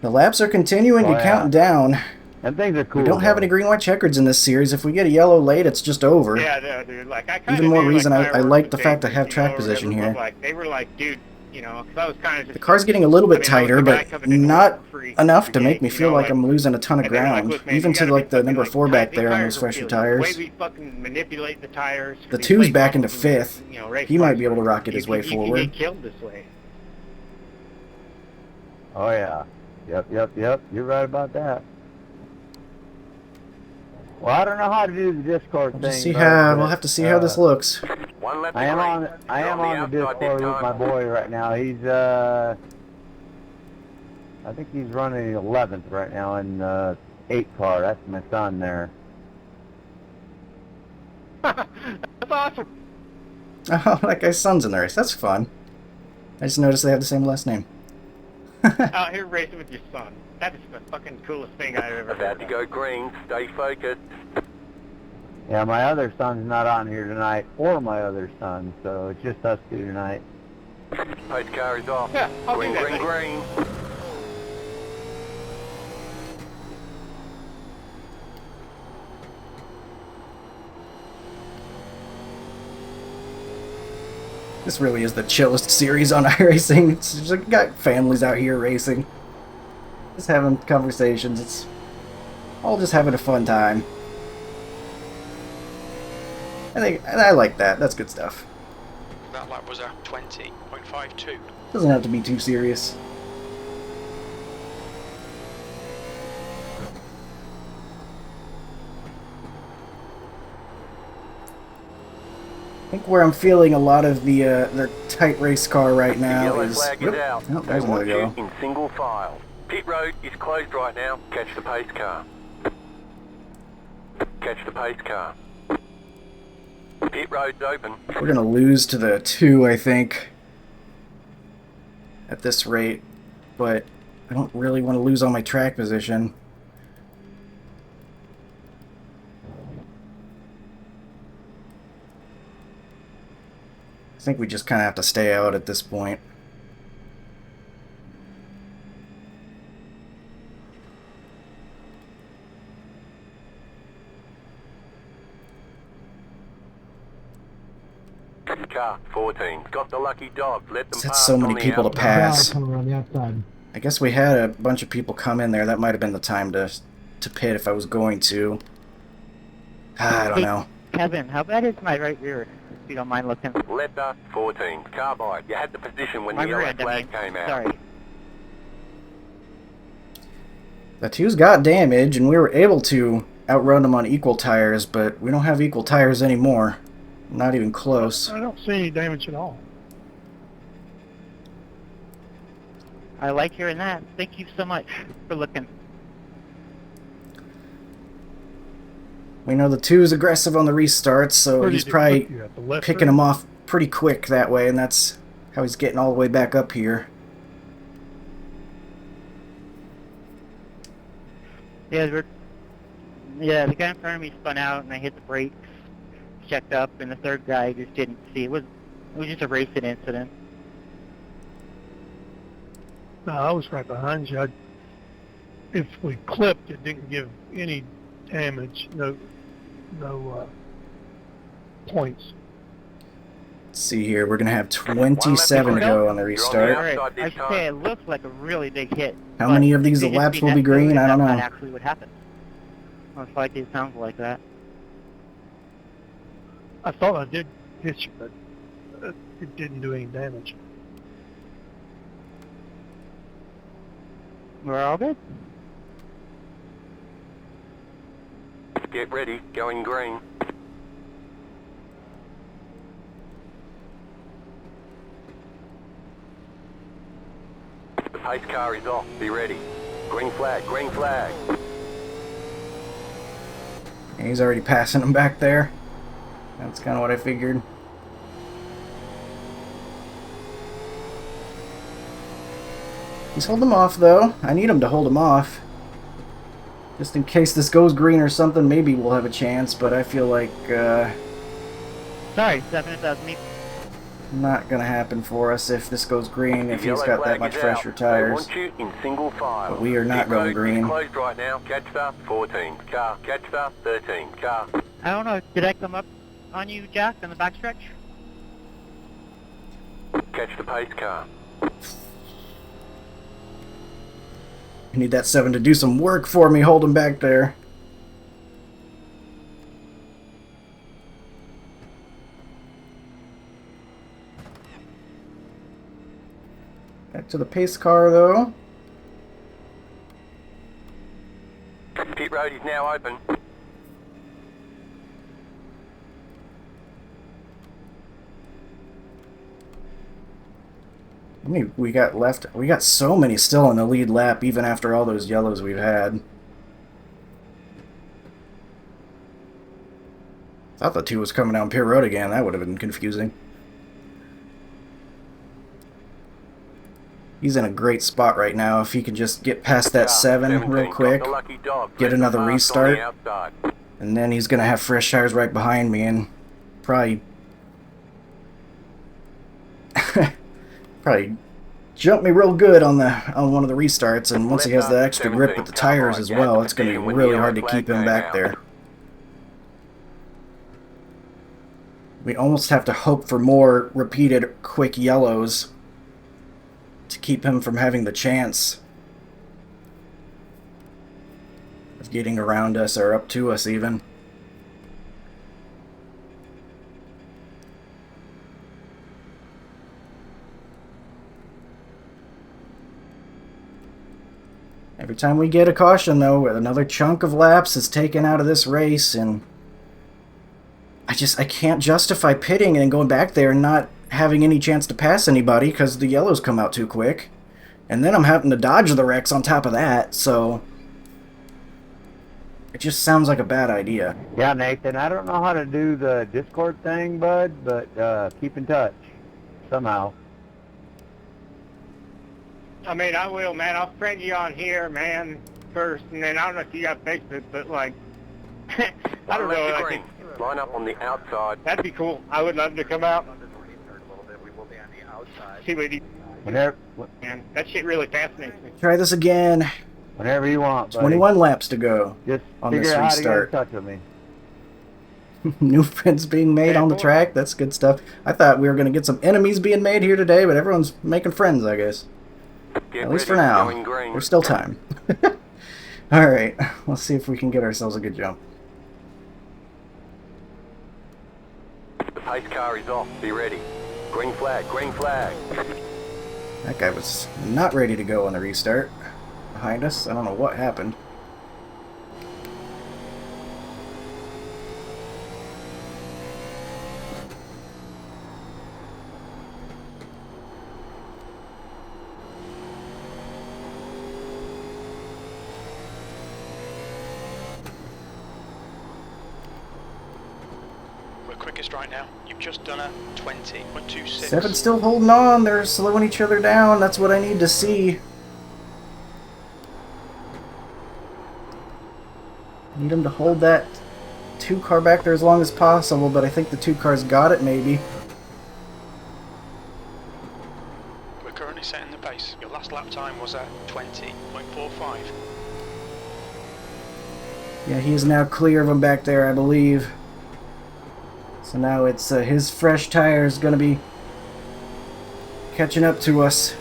The laps are continuing Oh, to yeah. count down. And things are cool. We don't have though. any green-white checkers in this series. If we get a yellow late, it's just over. Yeah, no, dude, like I kind of Even more reason I like the fact I have track position here. Like they were like, dude, you know, because I was kind of just. The car's getting a little bit tighter, but not enough to make me feel like I'm I'm losing a ton of ground. Even to like the number 4 back there on those fresher tires. The way we fucking manipulate the tires. The 2's back into 5th. He might be able to rocket his way You forward. can get killed this way. Oh yeah. Yep. You're right about that. Well, I don't know how to do the Discord We'll thing. just see but, how we'll have to see how this looks. One left I am to on. green. I am You're on the outside Discord this with my time. boy right now. He's I think he's running 11th right now in 8 car. That's my son there. That's awesome. Oh, that guy's son's in the race. That's fun. I just noticed they have the same last name. Out here racing with your son. That is the fucking coolest thing I've ever About heard. to go green. Stay focused. Yeah, my other son's not on here tonight, or my other son, so it's just us two tonight. Pace car is off. Yeah, I'll Green, do that, green, mate. green. This really is the chillest series on iRacing. It's just like, got families out here racing. Just having conversations. It's all just having a fun time. I like that. That's good stuff. That lap was a 20.52. Doesn't have to be too serious. I think where I'm feeling a lot of the tight race car right The now yellow is... flag is out. Oh, They there's another want you yellow. in single file. Pit road is closed right now. Catch the pace car. Catch the pace car. Pit road's open. We're going to lose to the 2, I think, at this rate. But I don't really want to lose all my track position. think we just kind of have to stay out at this point. Car 14, got the lucky dog. Let them That's pass so many on the people to outside. pass. Coming around the outside. I guess we had a bunch of people come in there. That might have been the time to pit if I was going to. I don't know. Kevin, how bad is my right rear? If you don't mind looking. Letter 14, carbide. You had the position when My the rear yellow end, I flag mean. came out. Sorry. The two's got damage, and we were able to outrun them on equal tires, but we don't have equal tires anymore. Not even close. I don't see any damage at all. I like hearing that. Thank you so much for looking. We know the two's aggressive on the restarts, so Where he's did it probably put you, at the left picking rear? them off pretty quick that way, and that's how he's getting all the way back up here. Yeah, the guy in front of me spun out, and I hit the brakes, checked up, and the third guy just didn't see. It was just a racing incident. No, I was right behind you. If we clipped, it didn't give any damage. No points. Let's see here, we're going to have 27 to go on the restart. Alright, I should say it looked like a really big hit. How but many of these it just laps will be necessarily green? I don't that's know. not actually what happened. Most likely it sounds like that. I thought I did hit you, but it didn't do any damage. We're all good? Get ready, going green. The pace car is off, be ready. Green flag, green flag. He's already passing them back there. That's kind of what I figured. He's holding them off, though. I need him to hold them off. Just in case this goes green or something, maybe we'll have a chance, but I feel like Sorry, 7, that was me. not going to happen for us if this goes green, if The he's yellow got that flag much is fresher out. They tires. want you in single file. But we are not Pit going road is green. closed right now. Catch the 14 car. Catch the 13 car. I don't know, did I come up on you, Jack, on the backstretch? Catch the pace car. I need that 7 to do some work for me, hold him back there. Back to the pace car, though. Pit road is now open. How many we got left? We got so many still in the lead lap, even after all those yellows we've had. Thought the 2 was coming down pit road again. That would have been confusing. He's in a great spot right now. If he could just get past that 7 real quick, get another restart, and then he's going to have fresh tires right behind me and probably jump me real good on one of the restarts, and once he has the extra grip with the tires as well, it's going to be really hard to keep him back there. We almost have to hope for more repeated quick yellows to keep him from having the chance of getting around us or up to us even. Every time we get a caution, though, another chunk of laps is taken out of this race, and I can't justify pitting and going back there and not having any chance to pass anybody because the yellows come out too quick. And then I'm having to dodge the wrecks on top of that, so it just sounds like a bad idea. Yeah, Nathan, I don't know how to do the Discord thing, bud, but keep in touch somehow. I mean, I will, man. I'll friend you on here, man, first, and then I don't know if you got Facebook, but, like, I don't know. Line up on the outside. That'd be cool. I would love to come out. see what he... Whenever, Man, that shit really fascinates me. Try this again. whenever you want, buddy. 21 laps to go Just on figure this out how to get in restart. touch with me. New friends being made on the track. That's good stuff. I thought we were going to get some enemies being made here today, but everyone's making friends, I guess. At least for now. There's still time. Alright, let's see if we can get ourselves a good jump. The pace car is off. Be ready. Green flag, green flag. That guy was not ready to go on the restart. Behind us. I don't know what happened. We're quickest right now. You've just done a 20.26. 7's still holding on. They're slowing each other down. That's what I need to see. Need them to hold that 2 car back there as long as possible, but I think the 2 cars got it, maybe. We're currently setting the pace. Your last lap time was at 20.45. Yeah, he is now clear of them back there, I believe. So now it's his fresh tires going to be catching up to us.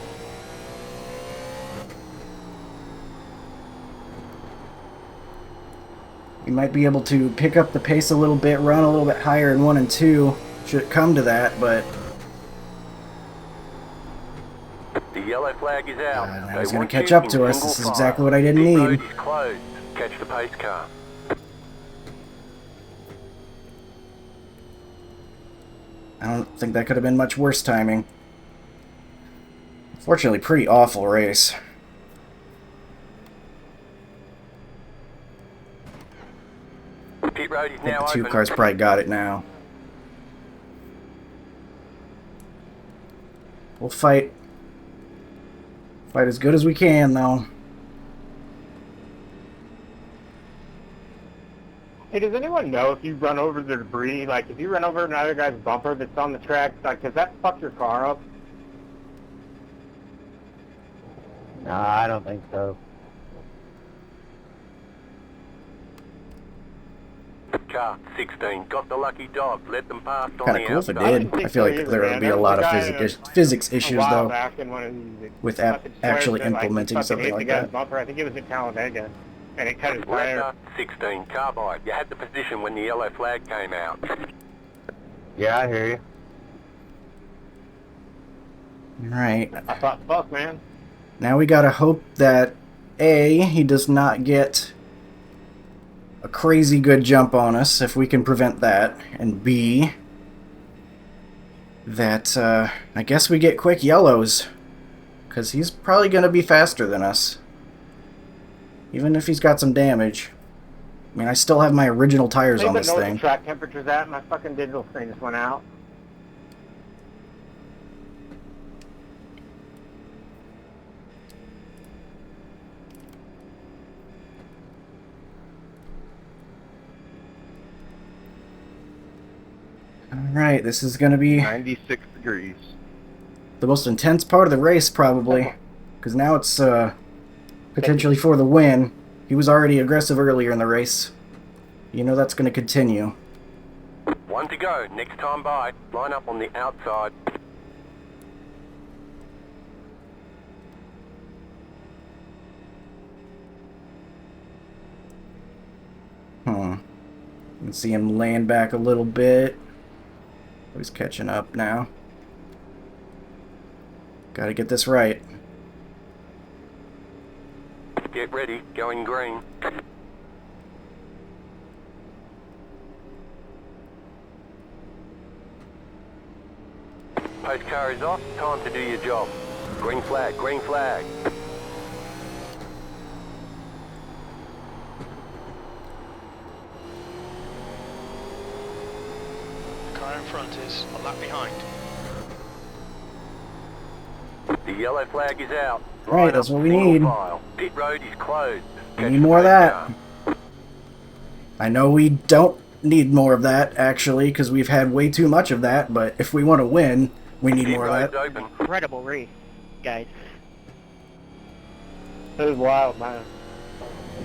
We might be able to pick up the pace a little bit, run a little bit higher in 1 and 2, should it come to that, but... The yellow flag is out. now he's going to catch up to us. This is exactly what I didn't Pit need. road is closed. Catch the pace car. I don't think that could have been much worse timing. Fortunately, pretty awful race. Pit road is I think now the 2 open. cars probably got it now. We'll fight. Fight as good as we can, though. Hey, does anyone know if you run over the debris, like if you run over another guy's bumper that's on the track, like does that fuck your car up? No, I don't think so. Car 16 got the lucky dog. Let them pass on Kind the of cool if it outside. did. I feel like there would be a lot of physics issues, though, with actually implementing something like that. Bumper. I think it was in Talladega, and it cut his tire. Letter 16 carbide. You had the position when the yellow flag came out. Yeah, I hear you. Right. I thought, fuck, man. Now we gotta hope that A, he does not get a crazy good jump on us, if we can prevent that, and B, that I guess we get quick yellows, because he's probably gonna be faster than us, even if he's got some damage. I mean, I still have my original tires on this Know what thing. the track temperature's at? My fucking digital screen just went out. Alright, this is gonna be 96 degrees. the most intense part of the race, probably, because now it's potentially for the win. He was already aggressive earlier in the race. You know that's going to continue. 1 to go. Next time by. Line up on the outside. You can see him laying back a little bit. He's catching up now. Gotta get this right. Get ready. Going green. Pace car is off. Time to do your job. Green flag. Green flag. The car in front is a lap behind. The yellow flag is out. Right, that's what we need. Pit road is closed. We need more of that. I know we don't need more of that, actually, because we've had way too much of that, but if we want to win, We need Pit more of road's that. open. Incredible race, guys. It was wild, man.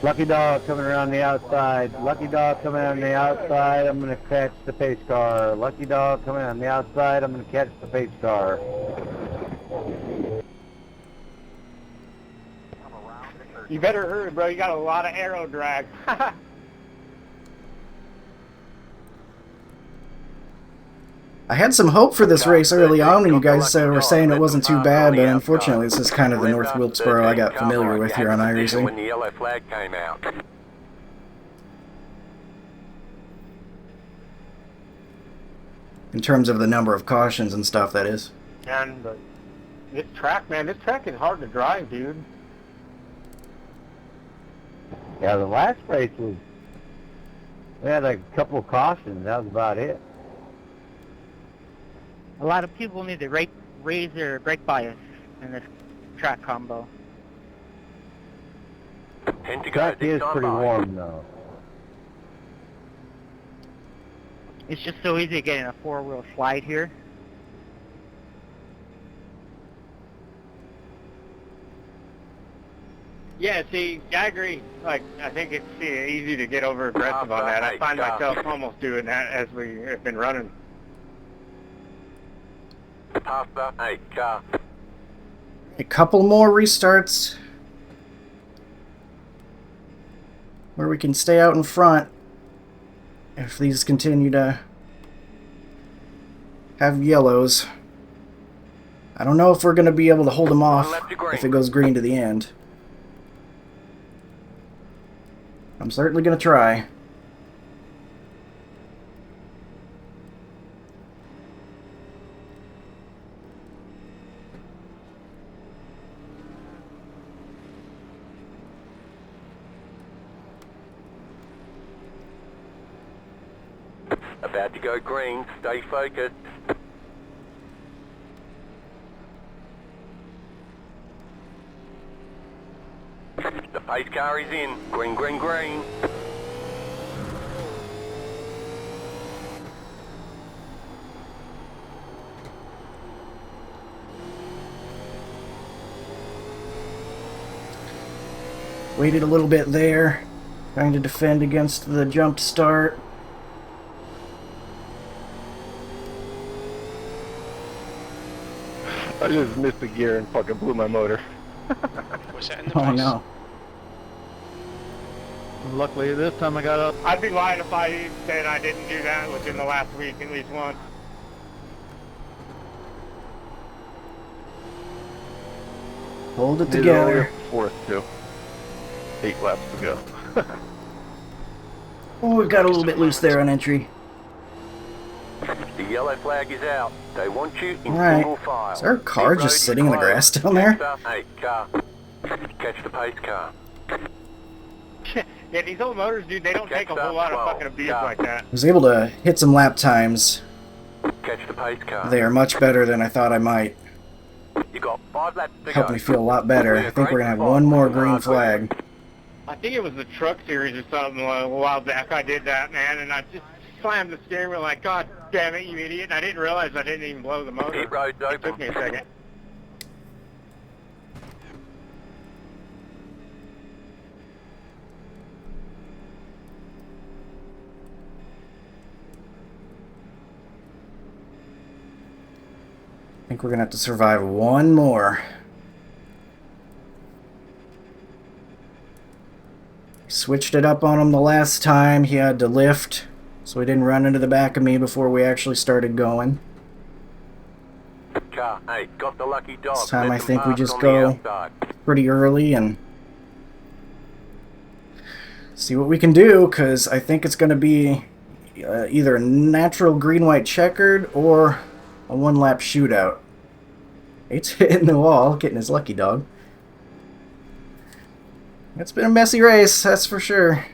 Lucky dog coming around the outside. Lucky dog coming on the outside. I'm going to catch the pace car. Lucky dog coming on the outside. I'm going to catch the pace car. You better hurry, bro. You got a lot of aero drag. I had some hope for this race early on when you guys were saying it wasn't too bad, but unfortunately this is kind of the North Wilkesboro I got familiar with here on When iRacing. the yellow flag came out. In terms of the number of cautions and stuff, that is. And this track, man, this track is hard to drive, dude. Yeah, the last race was... We had like a couple of cautions. That was about it. A lot of people need to raise their brake bias in this track combo. 10 to go. Track This is time pretty by. warm, though. It's just so easy to get in a four-wheel slide here. Yeah, see, I agree. Like, I think it's easy to get over aggressive on that. I find myself almost doing that as we have been running. Past the 8 car. A couple more restarts where we can stay out in front if these continue to have yellows. I don't know if we're going to be able to hold them off if it goes green to the end. I'm certainly going to try. About to go green. Stay focused. The pace car is in. Green, green, green. Waited a little bit there, trying to defend against the jumped start. I just missed the gear and fucking blew my motor. We're setting the Oh pace. no. Luckily this time I got up. I'd be lying if I said I didn't do that within the last week at least once. Hold it together. Fourth too. 8 laps to go. Oh, we got a little bit loose there on entry. The yellow flag is out. They want you in Alright. single file. Is there a car Pit just road is sitting in the closed. grass down there? Catch the 8 car. Catch the pace car. Yeah, these old motors, dude, they don't take a whole lot of fucking abuse like that. I was able to hit some lap times. Catch the pace car. They are much better than I thought I might. You got 5 laps to Help go. me feel a lot better. I think we're gonna have one more green flag. I think it was the truck series or something a while back. I did that, man, and I just slammed the steering wheel like, God damn it, you idiot. And I didn't realize I didn't even blow the motor. Pit road's It took open. me a second. I think we're gonna have to survive one more. Switched it up on him the last time. He had to lift, so he didn't run into the back of me before we actually started going. Car 8 got the lucky dog. This time Let I them think we pass just on the go outside. pretty early and see what we can do, because I think it's going to be either a natural green-white checkered or a one-lap shootout. Eight's hitting the wall, getting his lucky dog. It's been a messy race, that's for sure.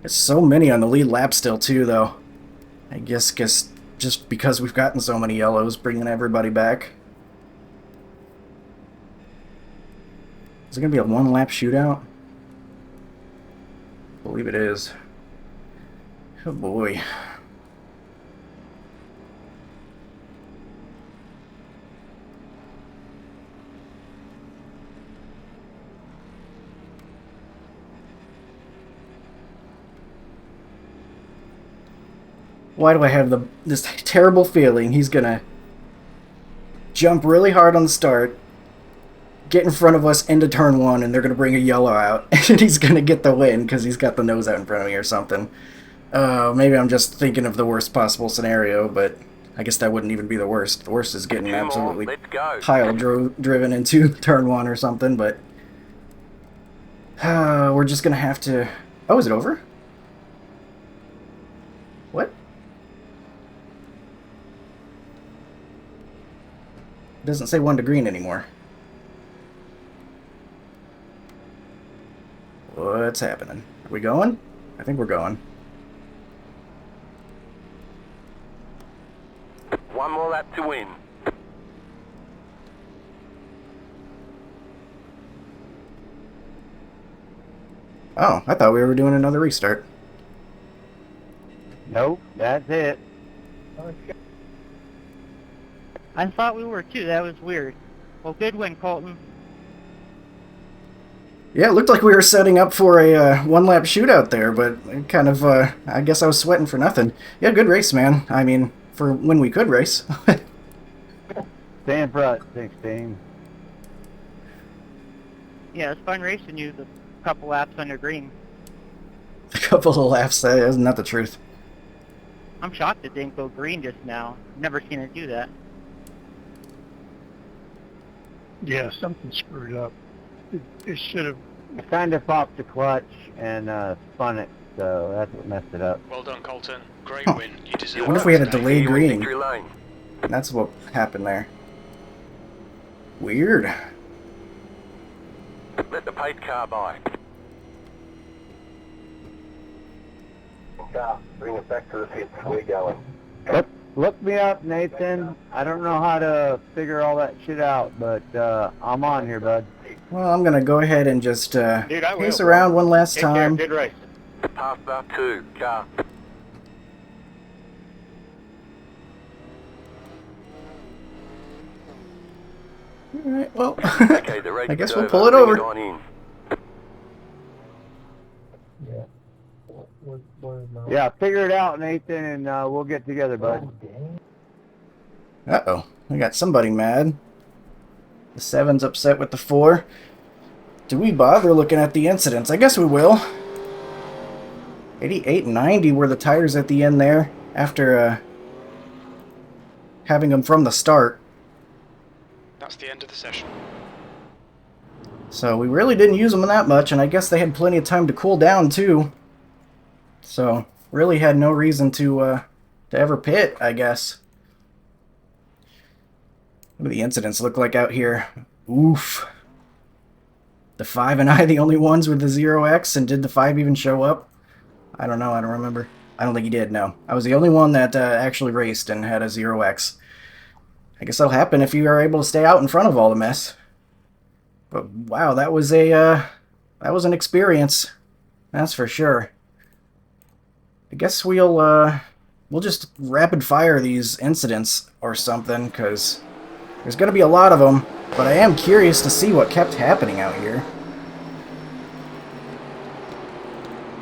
There's so many on the lead lap still, too, though. I guess just because we've gotten so many yellows, bringing everybody back. Is it going to be a one-lap shootout? I believe it is. Oh, boy. Why do I have this terrible feeling he's gonna jump really hard on the start, get in front of us into turn 1, and they're gonna bring a yellow out, and he's gonna get the win because he's got the nose out in front of me or something. Maybe I'm just thinking of the worst possible scenario, but I guess that wouldn't even be the worst. The worst is getting absolutely driven into turn 1 or something, but we're just gonna have to... Oh, is it over? What? It doesn't say 1 to green anymore. What's happening? Are we going? I think we're going. One more lap to win. Oh, I thought we were doing another restart. Nope, that's it. I thought we were too. That was weird. Well, good win, Colton. Yeah, it looked like we were setting up for a one-lap shootout there, but it kind of, I guess I was sweating for nothing. Yeah, good race, man. I mean, for when we could race. Stay in front, 16. Yeah, it's fun racing you the couple laps under green. A couple of laps, that is not the truth. I'm shocked it didn't go green just now. Never seen it do that. Yeah, something screwed up. It should have. I kind of popped the clutch and spun it, so that's what messed it up. Well done, Colton. Great win. You I deserve wonder it. if we had a today. delayed green. Victory lane. That's what happened there. Weird. Let the paid car by. Car, bring it back to the pits. We're going. Look me up, Nathan. I don't know how to figure all that shit out, but I'm on here, bud. Well, I'm gonna go ahead and just Dude, I will, pace bro. around one last Take care. time. Good race. Pass bar 2, car. Alright, well, Okay, the race I guess is we'll over. pull it Bring over. on in. Yeah, figure it out, Nathan, and we'll get together, bud. Uh-oh, we got somebody mad. The 7's upset with the 4. Do we bother looking at the incidents? I guess we will. 88 and 90 were the tires at the end there, after having them from the start. That's the end of the session. So we really didn't use them that much, and I guess they had plenty of time to cool down too. So really had no reason to ever pit, I guess. What do the incidents look like out here? Oof. The 5 and I the only ones with the 0x, and did the 5 even show up? I don't know, I don't remember. I don't think he did, no. I was the only one that actually raced and had a 0x. I guess that'll happen if you are able to stay out in front of all the mess. But wow, that was an experience. That's for sure. I guess we'll just rapid fire these incidents or something, because there's going to be a lot of them, but I am curious to see what kept happening out here.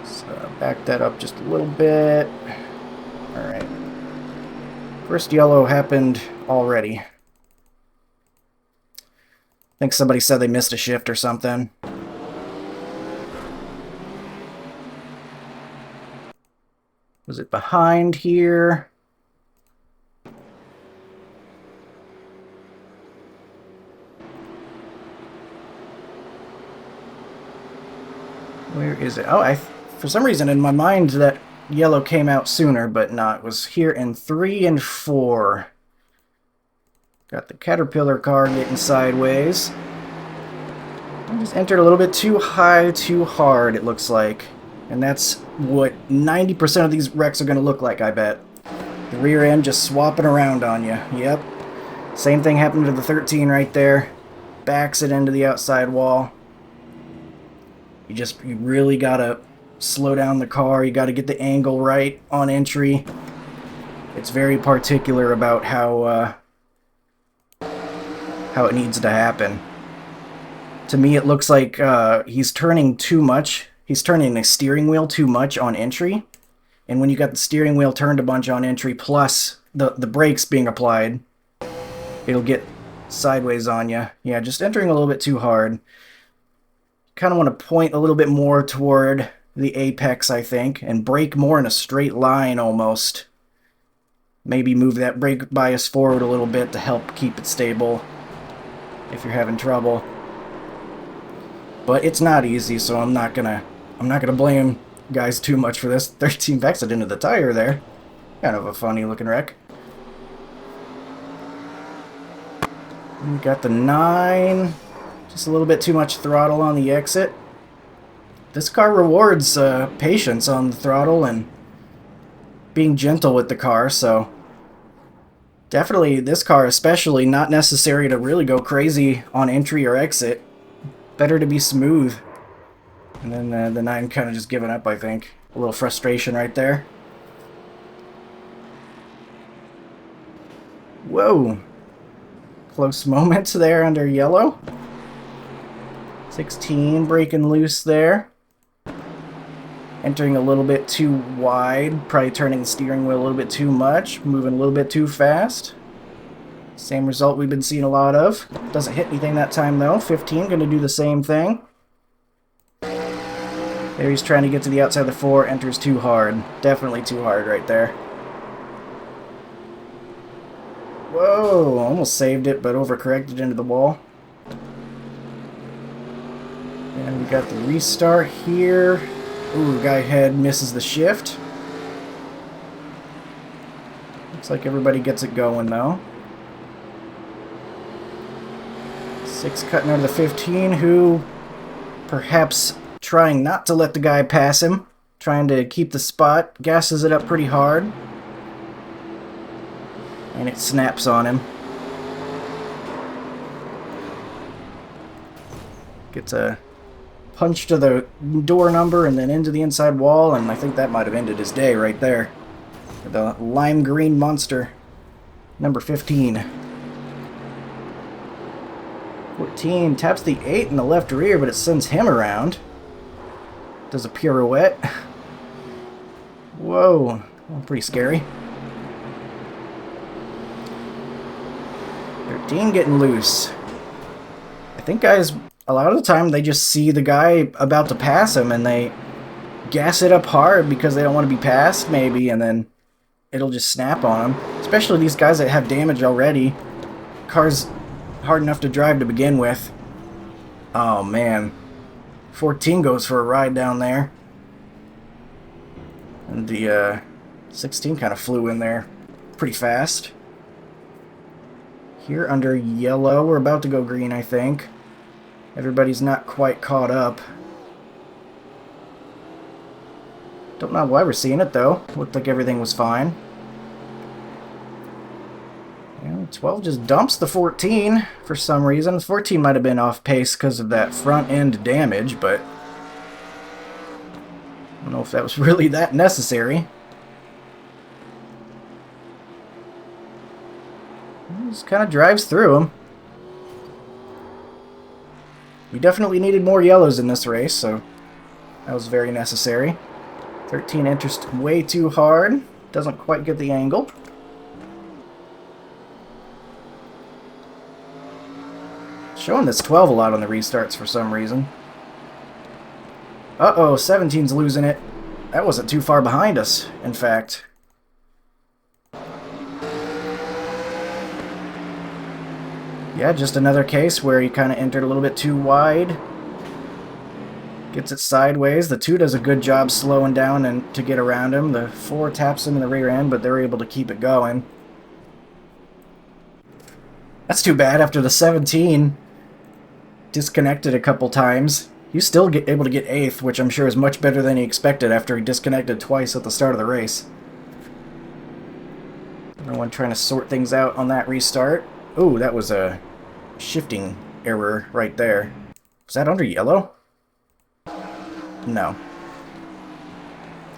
So back that up just a little bit. Alright. First yellow happened already. I think somebody said they missed a shift or something. Was it behind here? Where is it? Oh, for some reason in my mind that yellow came out sooner, but not. It was here in 3 and 4. Got the Caterpillar car getting sideways. I just entered a little bit too high, too hard, it looks like. And that's what 90% of these wrecks are going to look like, I bet. The rear end just swapping around on you. Yep. Same thing happened to the 13 right there. Backs it into the outside wall. You really got to slow down the car. You got to get the angle right on entry. It's very particular about how it needs to happen. To me, it looks like he's turning too much. He's turning the steering wheel too much on entry, And when you got the steering wheel turned a bunch on entry, plus the brakes being applied, it'll get sideways on you. Yeah, just entering a little bit too hard. Kind of want to point a little bit more toward the apex, I think, and brake more in a straight line almost. Maybe move that brake bias forward a little bit to help keep it stable if you're having trouble. But it's not easy, so I'm not gonna blame guys too much for this. 13 exit into the tire there. Kind of a funny looking wreck. We got the 9. Just a little bit too much throttle on the exit. This car rewards patience on the throttle and being gentle with the car, so definitely this car especially not necessary to really go crazy on entry or exit. Better to be smooth. And then the 9 kind of just giving up, I think. A little frustration right there. Whoa. Close moments there under yellow. 16 breaking loose there. Entering a little bit too wide. Probably turning the steering wheel a little bit too much. Moving a little bit too fast. Same result we've been seeing a lot of. Doesn't hit anything that time though. 15 going to do the same thing. There he's trying to get to the outside of the 4. Enters too hard. Definitely too hard right there. Whoa, almost saved it, but overcorrected into the wall. And we got the restart here. Ooh, guy head misses the shift. Looks like everybody gets it going though. 6 cutting out of the 15, who perhaps trying not to let the guy pass him. Trying to keep the spot. Gasses it up pretty hard. And it snaps on him. Gets a punch to the door number and then into the inside wall, and I think that might have ended his day right there. The lime green monster. Number 15. 14 taps the 8 in the left rear, but it sends him around. Does a pirouette. Whoa. Pretty scary. 13 getting loose. I think guys, a lot of the time they just see the guy about to pass him and they gas it up hard because they don't want to be passed maybe, and then it'll just snap on them. Especially these guys that have damage already. Car's hard enough to drive to begin with. Oh man. 14 goes for a ride down there. And the 16 kind of flew in there pretty fast. Here under yellow, we're about to go green, I think. Everybody's not quite caught up. Don't know why we're seeing it though. Looked like everything was fine. And 12 just dumps the 14 for some reason. 14 might have been off pace because of that front end damage, but I don't know if that was really that necessary. Just kind of drives through him. We definitely needed more yellows in this race, so that was very necessary. 13 enters way too hard. Doesn't quite get the angle. Showing this 12 a lot on the restarts for some reason. Uh-oh, 17's losing it. That wasn't too far behind us, in fact. Yeah, just another case where he kind of entered a little bit too wide. Gets it sideways. The 2 does a good job slowing down and to get around him. The 4 taps him in the rear end, but they're able to keep it going. That's too bad after the 17 disconnected a couple times. He's still able to get 8th, which I'm sure is much better than he expected after he disconnected twice at the start of the race. No one trying to sort things out on that restart. Ooh, that was a shifting error right there. Was that under yellow? No.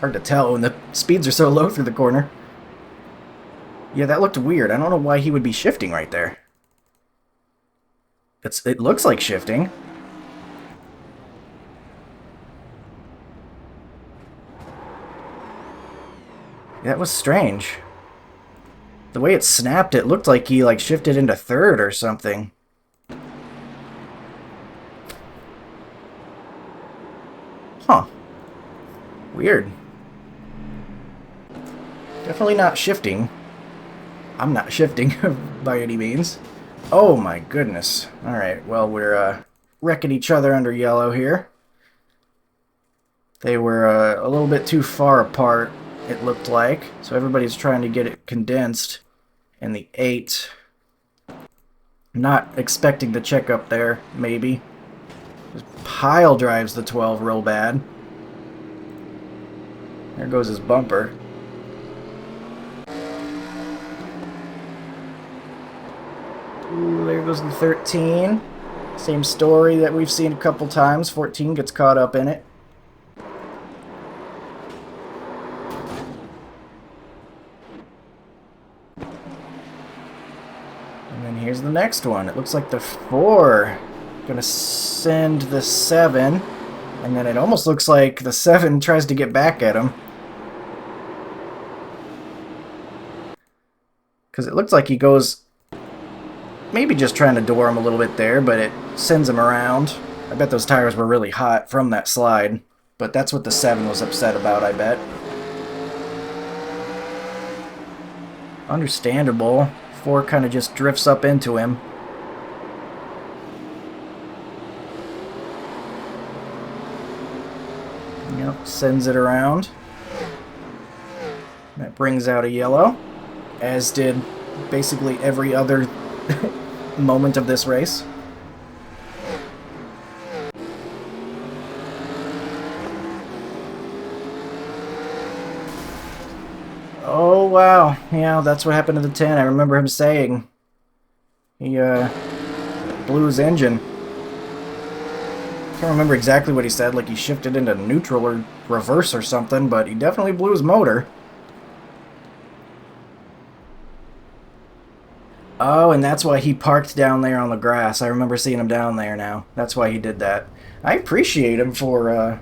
Hard to tell when the speeds are so low through the corner. Yeah, that looked weird. I don't know why he would be shifting right there. It looks like shifting. That was strange. The way it snapped, it looked like he like shifted into third or something. Huh. Weird. Definitely not shifting. I'm not shifting by any means. Oh my goodness. Alright, well, we're wrecking each other under yellow here. They were a little bit too far apart, it looked like. So everybody's trying to get it condensed in the 8. Not expecting the check up there, maybe. Just pile drives the 12 real bad. There goes his bumper. Ooh, there goes the 13. Same story that we've seen a couple times. 14 gets caught up in it. And then here's the next one. It looks like the 4 gonna send the 7. And then it almost looks like the 7 tries to get back at him. Because it looks like he goes... maybe just trying to door him a little bit there, but it sends him around. I bet those tires were really hot from that slide. But that's what the 7 was upset about, I bet. Understandable. 4 kind of just drifts up into him. Yep, sends it around. That brings out a yellow, as did basically every other moment of this race. Oh wow, yeah, that's what happened to the 10. I remember him saying he blew his engine. Can't remember exactly what he said, like he shifted into neutral or reverse or something, but he definitely blew his motor. Oh, and that's why he parked down there on the grass. I remember seeing him down there now. That's why he did that. I appreciate him for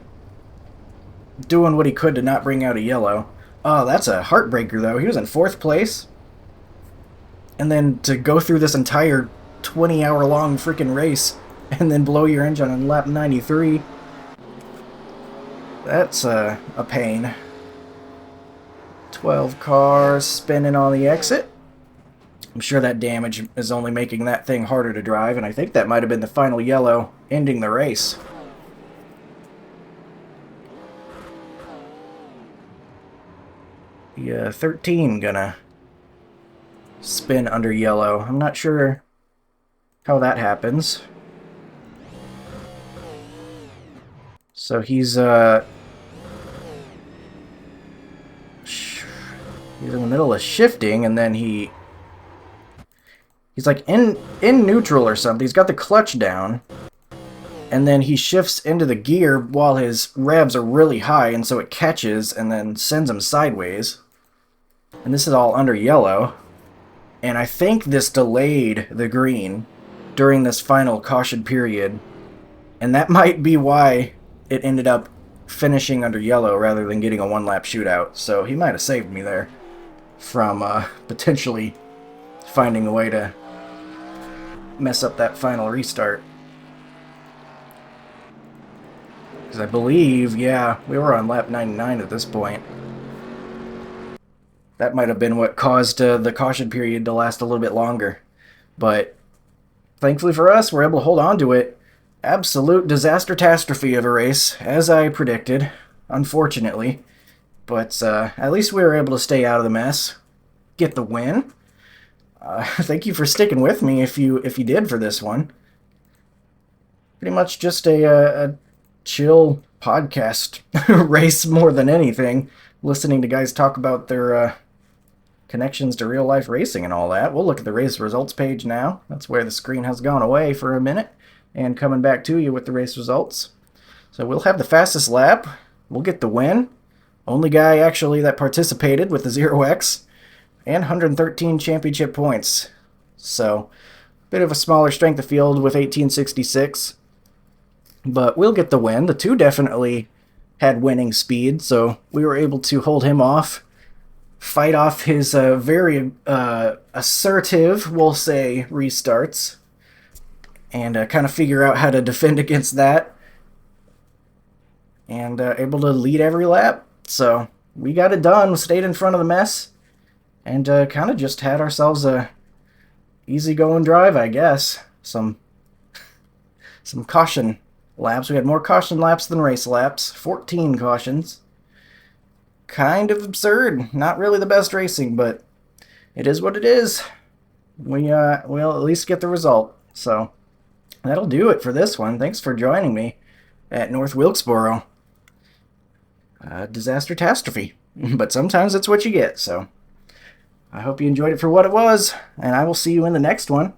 doing what he could to not bring out a yellow. Oh, that's a heartbreaker, though. He was in 4th place. And then to go through this entire 20-hour-long freaking race and then blow your engine on lap 93. That's a pain. 12 cars spinning on the exit. I'm sure that damage is only making that thing harder to drive, and I think that might have been the final yellow ending the race. The 13 gonna spin under yellow. I'm not sure how that happens. So he's in the middle of shifting, and then he's like in neutral or something. He's got the clutch down, and then he shifts into the gear while his revs are really high, and so it catches and then sends him sideways. And this is all under yellow. And I think this delayed the green during this final caution period. And that might be why it ended up finishing under yellow rather than getting a one-lap shootout. So he might have saved me there from potentially finding a way to mess up that final restart. Because I believe, yeah, we were on lap 99 at this point. That might have been what caused the caution period to last a little bit longer. But thankfully for us, we're able to hold on to it. Absolute disaster-tastrophe of a race, as I predicted, unfortunately. But at least we were able to stay out of the mess, get the win. Thank you for sticking with me if you did for this one. Pretty much just a chill podcast race more than anything. Listening to guys talk about their connections to real-life racing and all that. We'll look at the race results page now. That's where the screen has gone away for a minute. And coming back to you with the race results. So we'll have the fastest lap. We'll get the win. Only guy actually that participated with the 0x. And 113 championship points. So, bit of a smaller strength of field with 1866. But we'll get the win. The 2 definitely had winning speed, so we were able to hold him off fight off his very assertive, we'll say, restarts, and kind of figure out how to defend against that, and able to lead every lap. So we got it done. We stayed in front of the mess, and kind of just had ourselves a easy-going drive, I guess. Some caution laps. We had more caution laps than race laps. 14 cautions. Kind of absurd. Not really the best racing, but it is what it is. We'll at least get the result. So that'll do it for this one. Thanks for joining me at North Wilkesboro. Disaster catastrophe. But sometimes it's what you get, so I hope you enjoyed it for what it was, and I will see you in the next one.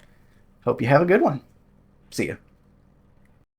Hope you have a good one. See ya.